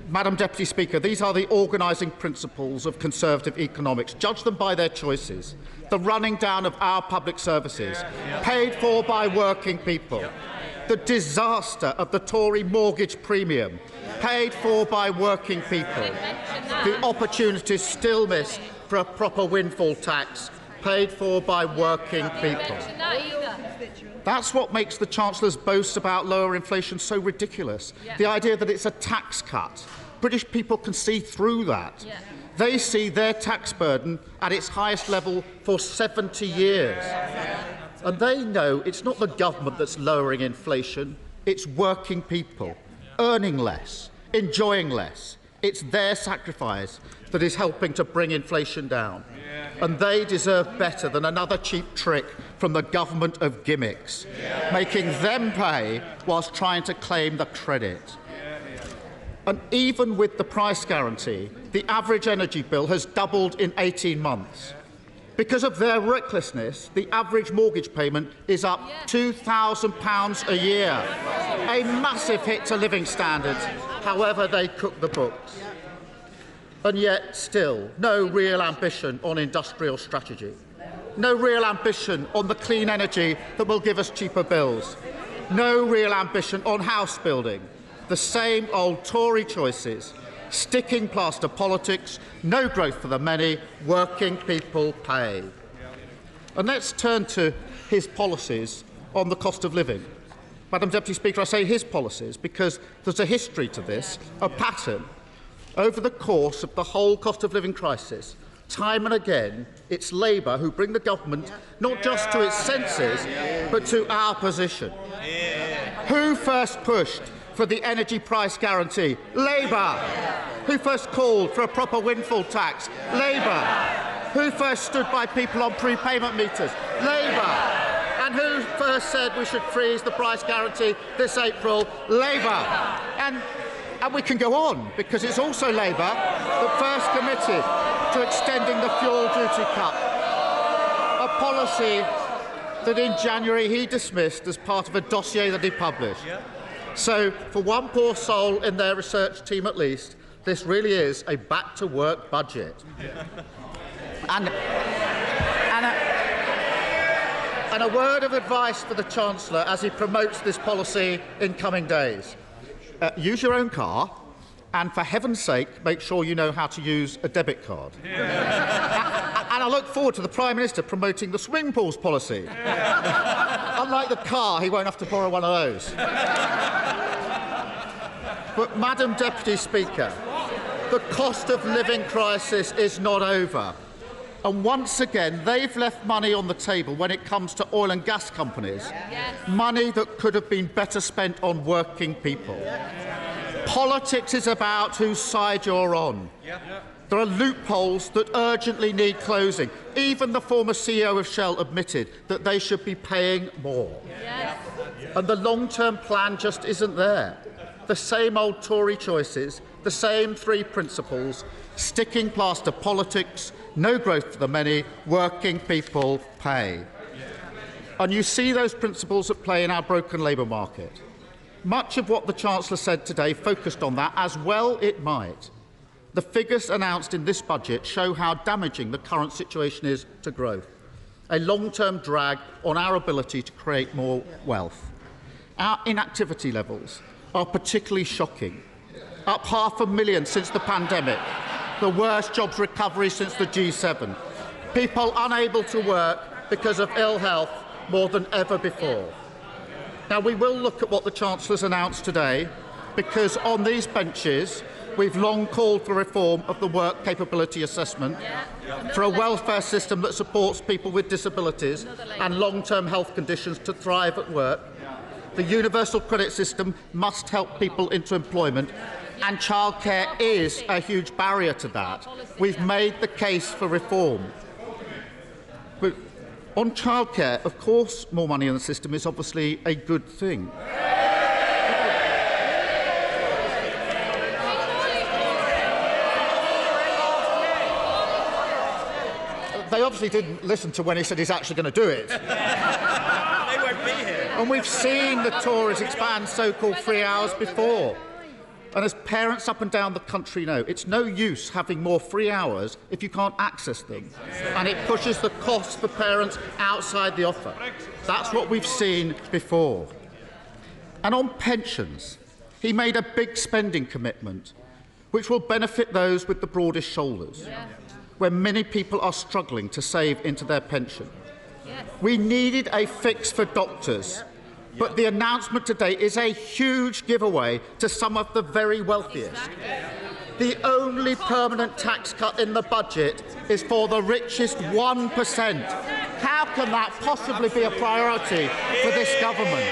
Madam Deputy Speaker, these are the organising principles of Conservative economics. Judge them by their choices. The running down of our public services, paid for by working people. The disaster of the Tory mortgage premium, paid for by working people. The opportunities still missed for a proper windfall tax, paid for by working people. That's what makes the Chancellor's boast about lower inflation so ridiculous. The idea that it's a tax cut. British people can see through that. They see their tax burden at its highest level for 70 years. And they know it's not the government that's lowering inflation, it's working people, earning less, enjoying less. It's their sacrifice that is helping to bring inflation down. And they deserve better than another cheap trick from the government of gimmicks, making them pay whilst trying to claim the credit. And even with the price guarantee, the average energy bill has doubled in 18 months. Because of their recklessness, the average mortgage payment is up £2,000 a year. A massive hit to living standards, however they cook the books. And yet, still, no real ambition on industrial strategy. No real ambition on the clean energy that will give us cheaper bills. No real ambition on house building. The same old Tory choices. Sticking plaster politics, no growth for the many, working people pay. And let's turn to his policies on the cost of living. Madam Deputy Speaker, I say his policies because there's a history to this, a pattern. Over the course of the whole cost of living crisis, time and again, it's Labour who bring the government not just to its senses, but to our position. Who first pushed for the energy price guarantee? Labour. Who first called for a proper windfall tax? Labour. Who first stood by people on prepayment meters? Labour. And who first said we should freeze the price guarantee this April? Labour. And we can go on, because it's also Labour that first committed to extending the fuel duty cut, a policy that in January he dismissed as part of a dossier that he published. So, for one poor soul in their research team at least, this really is a back-to-work budget. And a word of advice for the Chancellor as he promotes this policy in coming days. Use your own car, and for heaven's sake, make sure you know how to use a debit card. And I look forward to the Prime Minister promoting the swimming pools policy. Unlike the car, he won't have to borrow one of those. But, Madam Deputy Speaker, the cost of living crisis is not over. And once again, they've left money on the table when it comes to oil and gas companies. Money that could have been better spent on working people. Politics is about whose side you're on. There are loopholes that urgently need closing. Even the former CEO of Shell admitted that they should be paying more. And the long-term plan just isn't there. The same old Tory choices, the same three principles, sticking plaster politics, no growth for the many, working people pay. And you see those principles at play in our broken labour market. Much of what the Chancellor said today focused on that, as well it might. The figures announced in this budget show how damaging the current situation is to growth, a long-term drag on our ability to create more wealth. Our inactivity levels are particularly shocking, up 500,000 since the pandemic, the worst jobs recovery since the G7, people unable to work because of ill health more than ever before. Now, we will look at what the Chancellor's announced today, because on these benches we've long called for reform of the work capability assessment, for a welfare system that supports people with disabilities and long-term health conditions to thrive at work. The universal credit system must help people into employment, and childcare is a huge barrier to that. We've made the case for reform. But on childcare, of course, more money in the system is obviously a good thing. They obviously didn't listen to when he said he's actually going to do it. They won't be here. And we've seen the Tories expand so-called free hours before. And as parents up and down the country know, it's no use having more free hours if you can't access them. And it pushes the cost for parents outside the offer. That's what we've seen before. And on pensions, he made a big spending commitment, which will benefit those with the broadest shoulders, where many people are struggling to save into their pension. We needed a fix for doctors, but the announcement today is a huge giveaway to some of the very wealthiest. The only permanent tax cut in the budget is for the richest 1%. How can that possibly be a priority for this government?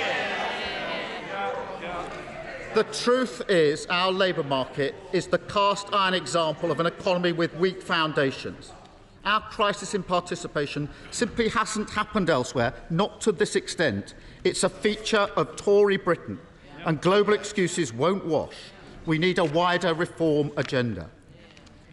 The truth is, our labour market is the cast iron example of an economy with weak foundations. Our crisis in participation simply hasn't happened elsewhere, not to this extent. It's a feature of Tory Britain, and global excuses won't wash. We need a wider reform agenda.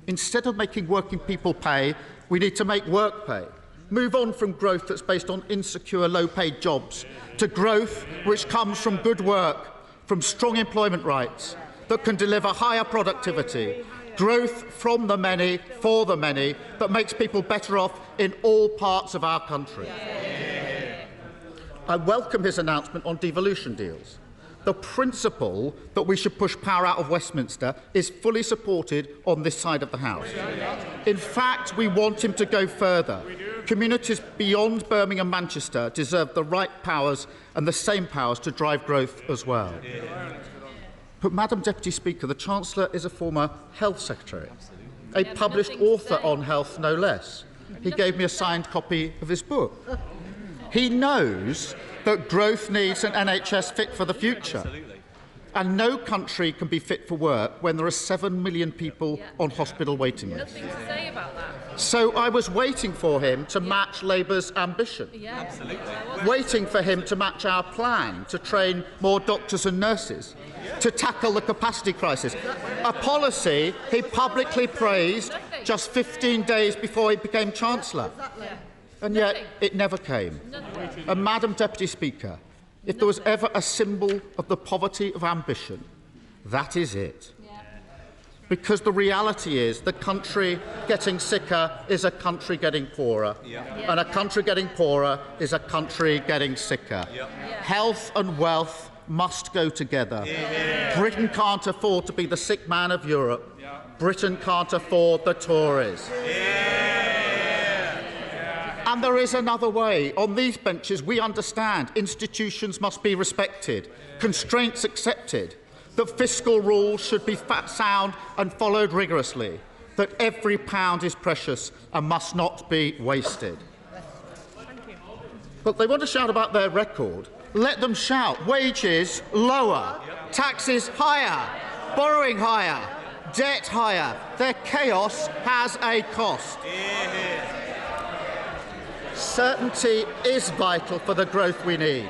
Instead of making working people pay, we need to make work pay. Move on from growth that's based on insecure, low-paid jobs to growth which comes from good work, from strong employment rights that can deliver higher productivity, growth from the many, for the many, that makes people better off in all parts of our country. I welcome his announcement on devolution deals. The principle that we should push power out of Westminster is fully supported on this side of the House. In fact, we want him to go further. Communities beyond Birmingham and Manchester deserve the right powers and the same powers to drive growth as well. But, Madam Deputy Speaker, the Chancellor is a former Health Secretary, a published author on health, no less. He gave me a signed copy of his book. He knows that growth needs an NHS fit for the future. And no country can be fit for work when there are 7 million people on hospital waiting lists. Nothing to say about that. So I was waiting for him to match Labour's ambition. Waiting for him to match our plan to train more doctors and nurses, to tackle the capacity crisis. A policy he publicly praised just 15 days before he became Chancellor. And yet it never came. And Madam Deputy Speaker, if there was ever a symbol of the poverty of ambition, that is it. Because the reality is the country getting sicker is a country getting poorer. And a country getting poorer is a country getting sicker. Health and wealth must go together. Britain can't afford to be the sick man of Europe. Britain can't afford the Tories. And there is another way. On these benches, we understand institutions must be respected, constraints accepted, that fiscal rules should be sound and followed rigorously, that every pound is precious and must not be wasted. But they want to shout about their record. Let them shout. Wages lower, taxes higher, borrowing higher, debt higher. Their chaos has a cost. Certainty is vital for the growth we need,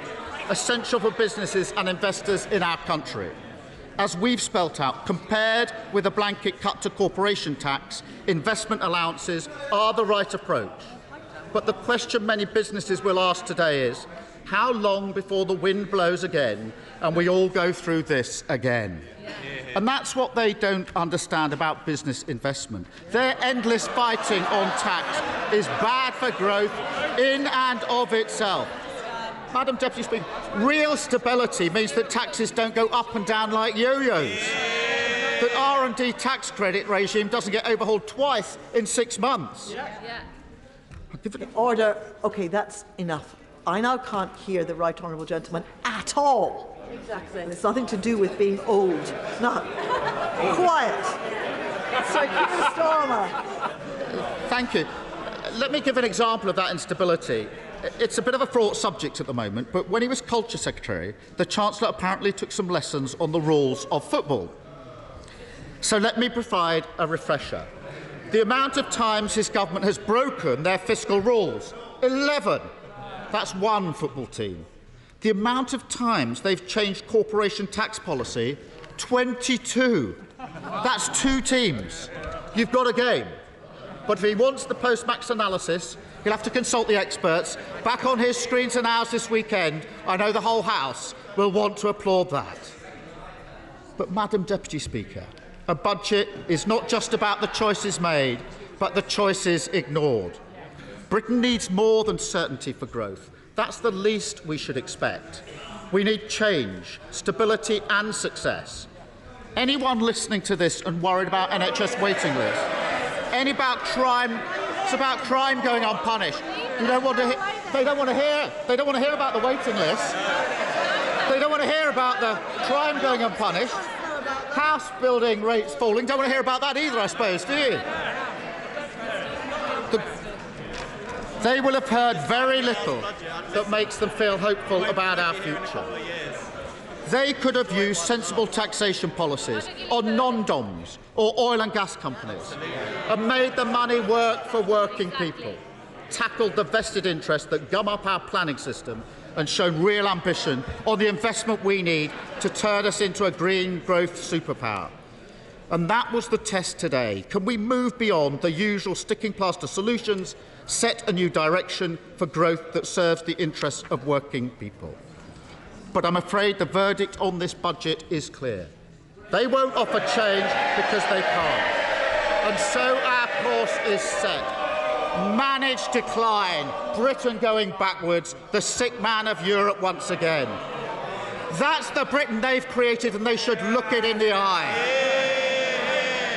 essential for businesses and investors in our country. As we've spelt out, compared with a blanket cut to corporation tax, investment allowances are the right approach. But the question many businesses will ask today is, how long before the wind blows again and we all go through this again? And that's what they don't understand about business investment. Their endless fighting on tax is bad for growth in and of itself. Madam Deputy Speaker, real stability means that taxes don't go up and down like yo-yos. That R&D tax credit regime doesn't get overhauled twice in 6 months. Order. OK, that's enough. I now can't hear the right honourable gentleman at all. Exactly. And it's nothing to do with being old. None. Quiet. Sir Keir Starmer. Thank you. Let me give an example of that instability. It's a bit of a fraught subject at the moment, but when he was Culture Secretary, the Chancellor apparently took some lessons on the rules of football. So let me provide a refresher. The amount of times his government has broken their fiscal rules, 11. That's one football team. The amount of times they've changed corporation tax policy, 22. That's 2 teams. You've got a game. But if he wants the post-max analysis, he'll have to consult the experts. Back on his screens and ours this weekend, I know the whole House will want to applaud that. But, Madam Deputy Speaker, a budget is not just about the choices made, but the choices ignored. Britain needs more than certainty for growth. That's the least we should expect. We need change, stability and success. Anyone listening to this and worried about NHS waiting lists, it's about crime going unpunished. They don't want to hear about the waiting list. They don't want to hear about the crime going unpunished. House building rates falling. Don't want to hear about that either, I suppose, do you? They will have heard very little that makes them feel hopeful about our future. They could have used sensible taxation policies on non-DOMs or oil and gas companies and made the money work for working people, tackled the vested interests that gum up our planning system and shown real ambition on the investment we need to turn us into a green growth superpower. And that was the test today. Can we move beyond the usual sticking plaster solutions, set a new direction for growth that serves the interests of working people? But I'm afraid the verdict on this budget is clear. They won't offer change because they can't. And so our course is set. Managed decline, Britain going backwards, the sick man of Europe once again. That's the Britain they've created, and they should look it in the eye.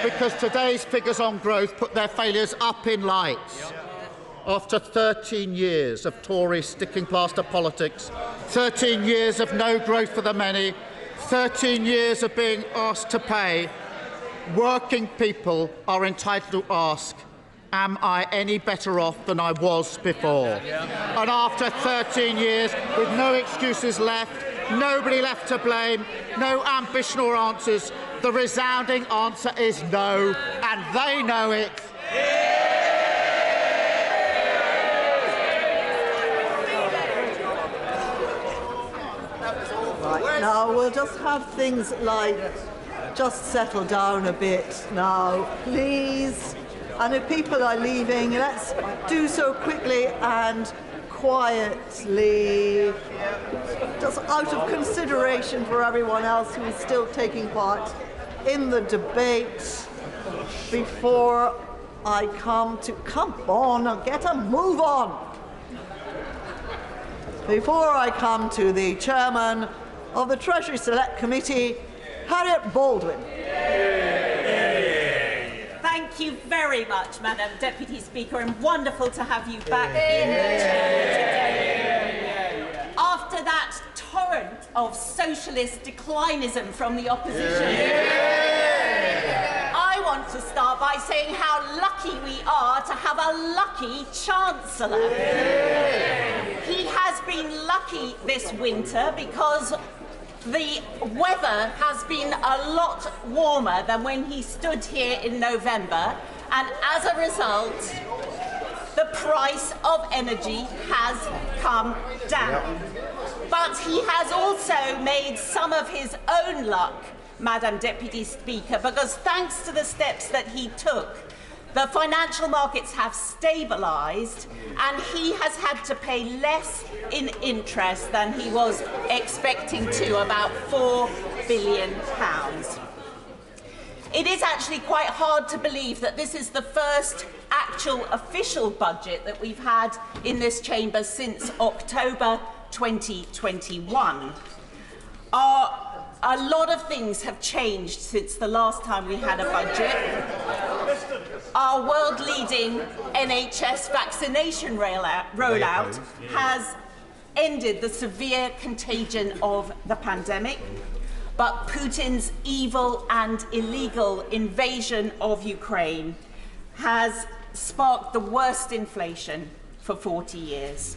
Because today's figures on growth put their failures up in lights. After 13 years of Tory sticking plaster politics, 13 years of no growth for the many, 13 years of being asked to pay, working people are entitled to ask, am I any better off than I was before? And after 13 years, with no excuses left, nobody left to blame, no ambition or answers, the resounding answer is no, and they know it. Right, now we'll just have things like just settle down a bit now, please. And if people are leaving, let's do so quickly and quietly, just out of consideration for everyone else who is still taking part in the debate. Before I come on, get a move on. Before I come to the chairman of the Treasury Select Committee, Harriet Baldwin. Thank you very much, Madam Deputy Speaker, and wonderful to have you back in the chamber today. After that torrent of socialist declinism from the opposition, I want to start by saying how lucky we are to have a lucky Chancellor. He has been lucky this winter because the weather has been a lot warmer than when he stood here in November, and as a result, the price of energy has come down. But he has also made some of his own luck, Madam Deputy Speaker, because thanks to the steps that he took, the financial markets have stabilised and he has had to pay less in interest than he was expecting to, about £4 billion. It is actually quite hard to believe that this is the first actual official budget that we've had in this chamber since October 2021. A lot of things have changed since the last time we had a budget. Our world-leading NHS vaccination rollout has ended the severe contagion of the pandemic. But Putin's evil and illegal invasion of Ukraine has sparked the worst inflation for 40 years.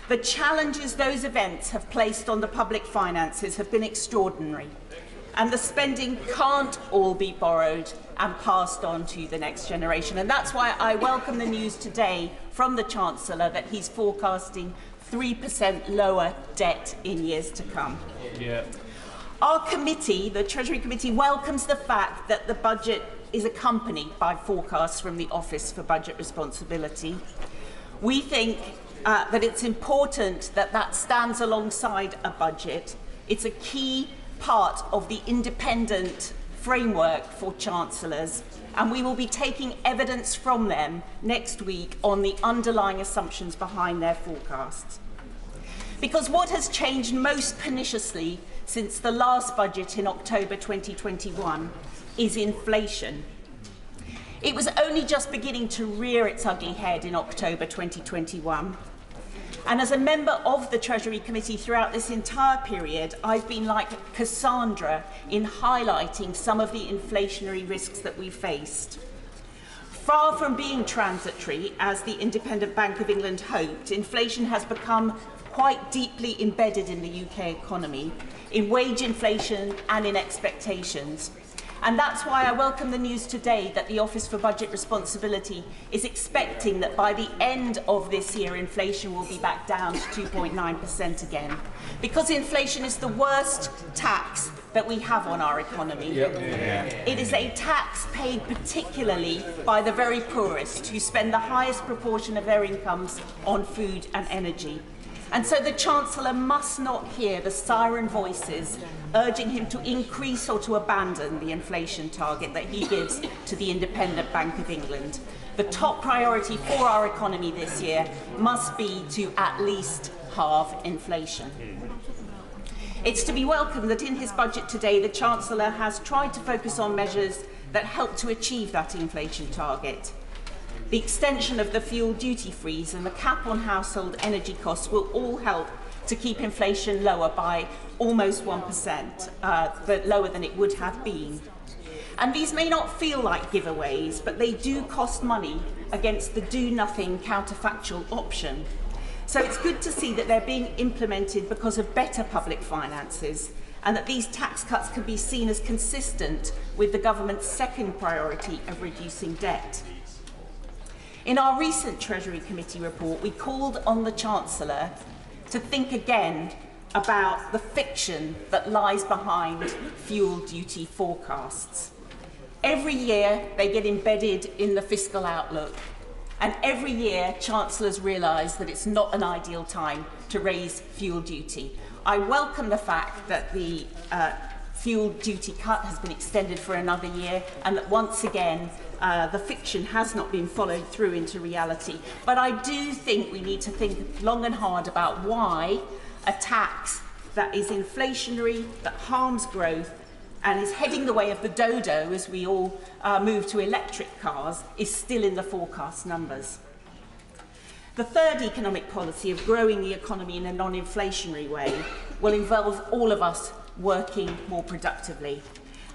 The challenges those events have placed on the public finances have been extraordinary, and the spending can't all be borrowed and passed on to the next generation. And that's why I welcome the news today from the Chancellor that he's forecasting 3% lower debt in years to come. Yeah. Our committee, the Treasury Committee, welcomes the fact that the budget is accompanied by forecasts from the Office for Budget Responsibility. We think that it's important that that stands alongside a budget. It's a key part of the independent framework for chancellors, and we will be taking evidence from them next week on the underlying assumptions behind their forecasts. Because what has changed most perniciously since the last budget in October 2021 is inflation. It was only just beginning to rear its ugly head in October 2021. And as a member of the Treasury Committee throughout this entire period, I've been like Cassandra in highlighting some of the inflationary risks that we faced. Far from being transitory, as the Independent Bank of England hoped, inflation has become quite deeply embedded in the UK economy, in wage inflation and in expectations. And that's why I welcome the news today that the Office for Budget Responsibility is expecting that by the end of this year, inflation will be back down to 2.9% again. Because inflation is the worst tax that we have on our economy. Yep. Yeah. It is a tax paid particularly by the very poorest, who spend the highest proportion of their incomes on food and energy. And so the Chancellor must not hear the siren voices urging him to increase or to abandon the inflation target that he gives to the Independent Bank of England. The top priority for our economy this year must be to at least halve inflation. It's to be welcomed that in his budget today, the Chancellor has tried to focus on measures that help to achieve that inflation target. The extension of the fuel duty freeze and the cap on household energy costs will all help to keep inflation lower by almost 1%, but lower than it would have been. And these may not feel like giveaways, but they do cost money against the do-nothing counterfactual option. So it's good to see that they're being implemented because of better public finances, and that these tax cuts can be seen as consistent with the government's second priority of reducing debt. In our recent Treasury Committee report, we called on the Chancellor to think again about the fiction that lies behind fuel duty forecasts. Every year they get embedded in the fiscal outlook, and every year chancellors realise that it's not an ideal time to raise fuel duty. I welcome the fact that the fuel duty cut has been extended for another year, and that once again the fiction has not been followed through into reality. But I do think we need to think long and hard about why a tax that is inflationary, that harms growth, and is heading the way of the dodo as we all move to electric cars, is still in the forecast numbers. The third economic policy of growing the economy in a non-inflationary way will involve all of us working more productively.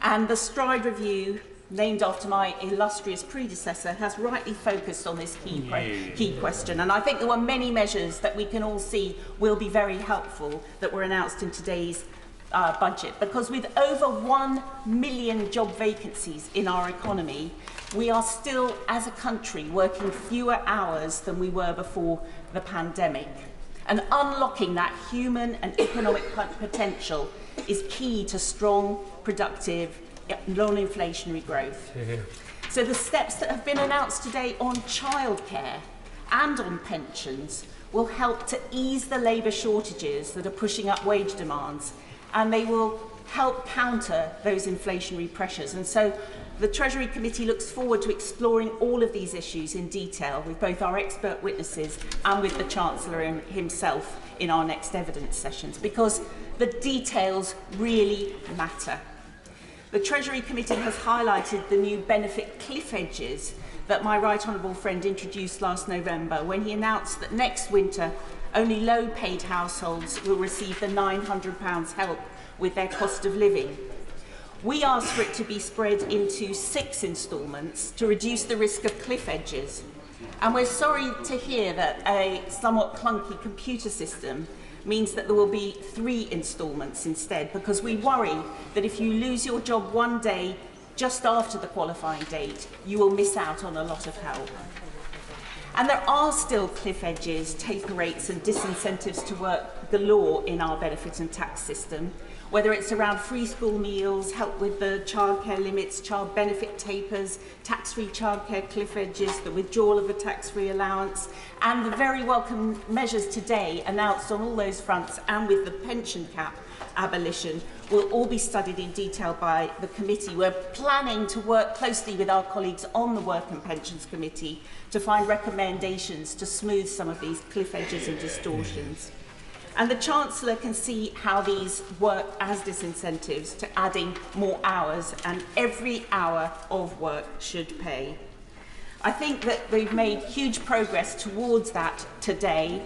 And the Stride Review, named after my illustrious predecessor, has rightly focused on this key question. And I think there were many measures that we can all see will be very helpful that were announced in today's budget. Because with over 1 million job vacancies in our economy, we are still, as a country, working fewer hours than we were before the pandemic. And unlocking that human and economic potential is key to strong, productive, non-inflationary growth. So the steps that have been announced today on childcare and on pensions will help to ease the labour shortages that are pushing up wage demands, and they will help counter those inflationary pressures. And so the Treasury Committee looks forward to exploring all of these issues in detail with both our expert witnesses and with the Chancellor himself in our next evidence sessions, because the details really matter. The Treasury Committee has highlighted the new benefit cliff edges that my right honourable friend introduced last November when he announced that next winter only low-paid households will receive the £900 help with their cost of living. We asked for it to be spread into 6 instalments to reduce the risk of cliff edges. And we're sorry to hear that a somewhat clunky computer system means that there will be 3 instalments instead, because we worry that if you lose your job one day just after the qualifying date, you will miss out on a lot of help. And there are still cliff edges, taper rates and disincentives to work galore in our benefit and tax system, whether it's around free school meals, help with the childcare limits, child benefit tapers, tax-free childcare cliff edges, the withdrawal of the tax-free allowance, and the very welcome measures today announced on all those fronts, and with the pension cap abolition, will all be studied in detail by the committee. We're planning to work closely with our colleagues on the Work and Pensions Committee to find recommendations to smooth some of these cliff edges and distortions. And the Chancellor can see how these work as disincentives to adding more hours, and every hour of work should pay. I think that we've made huge progress towards that today,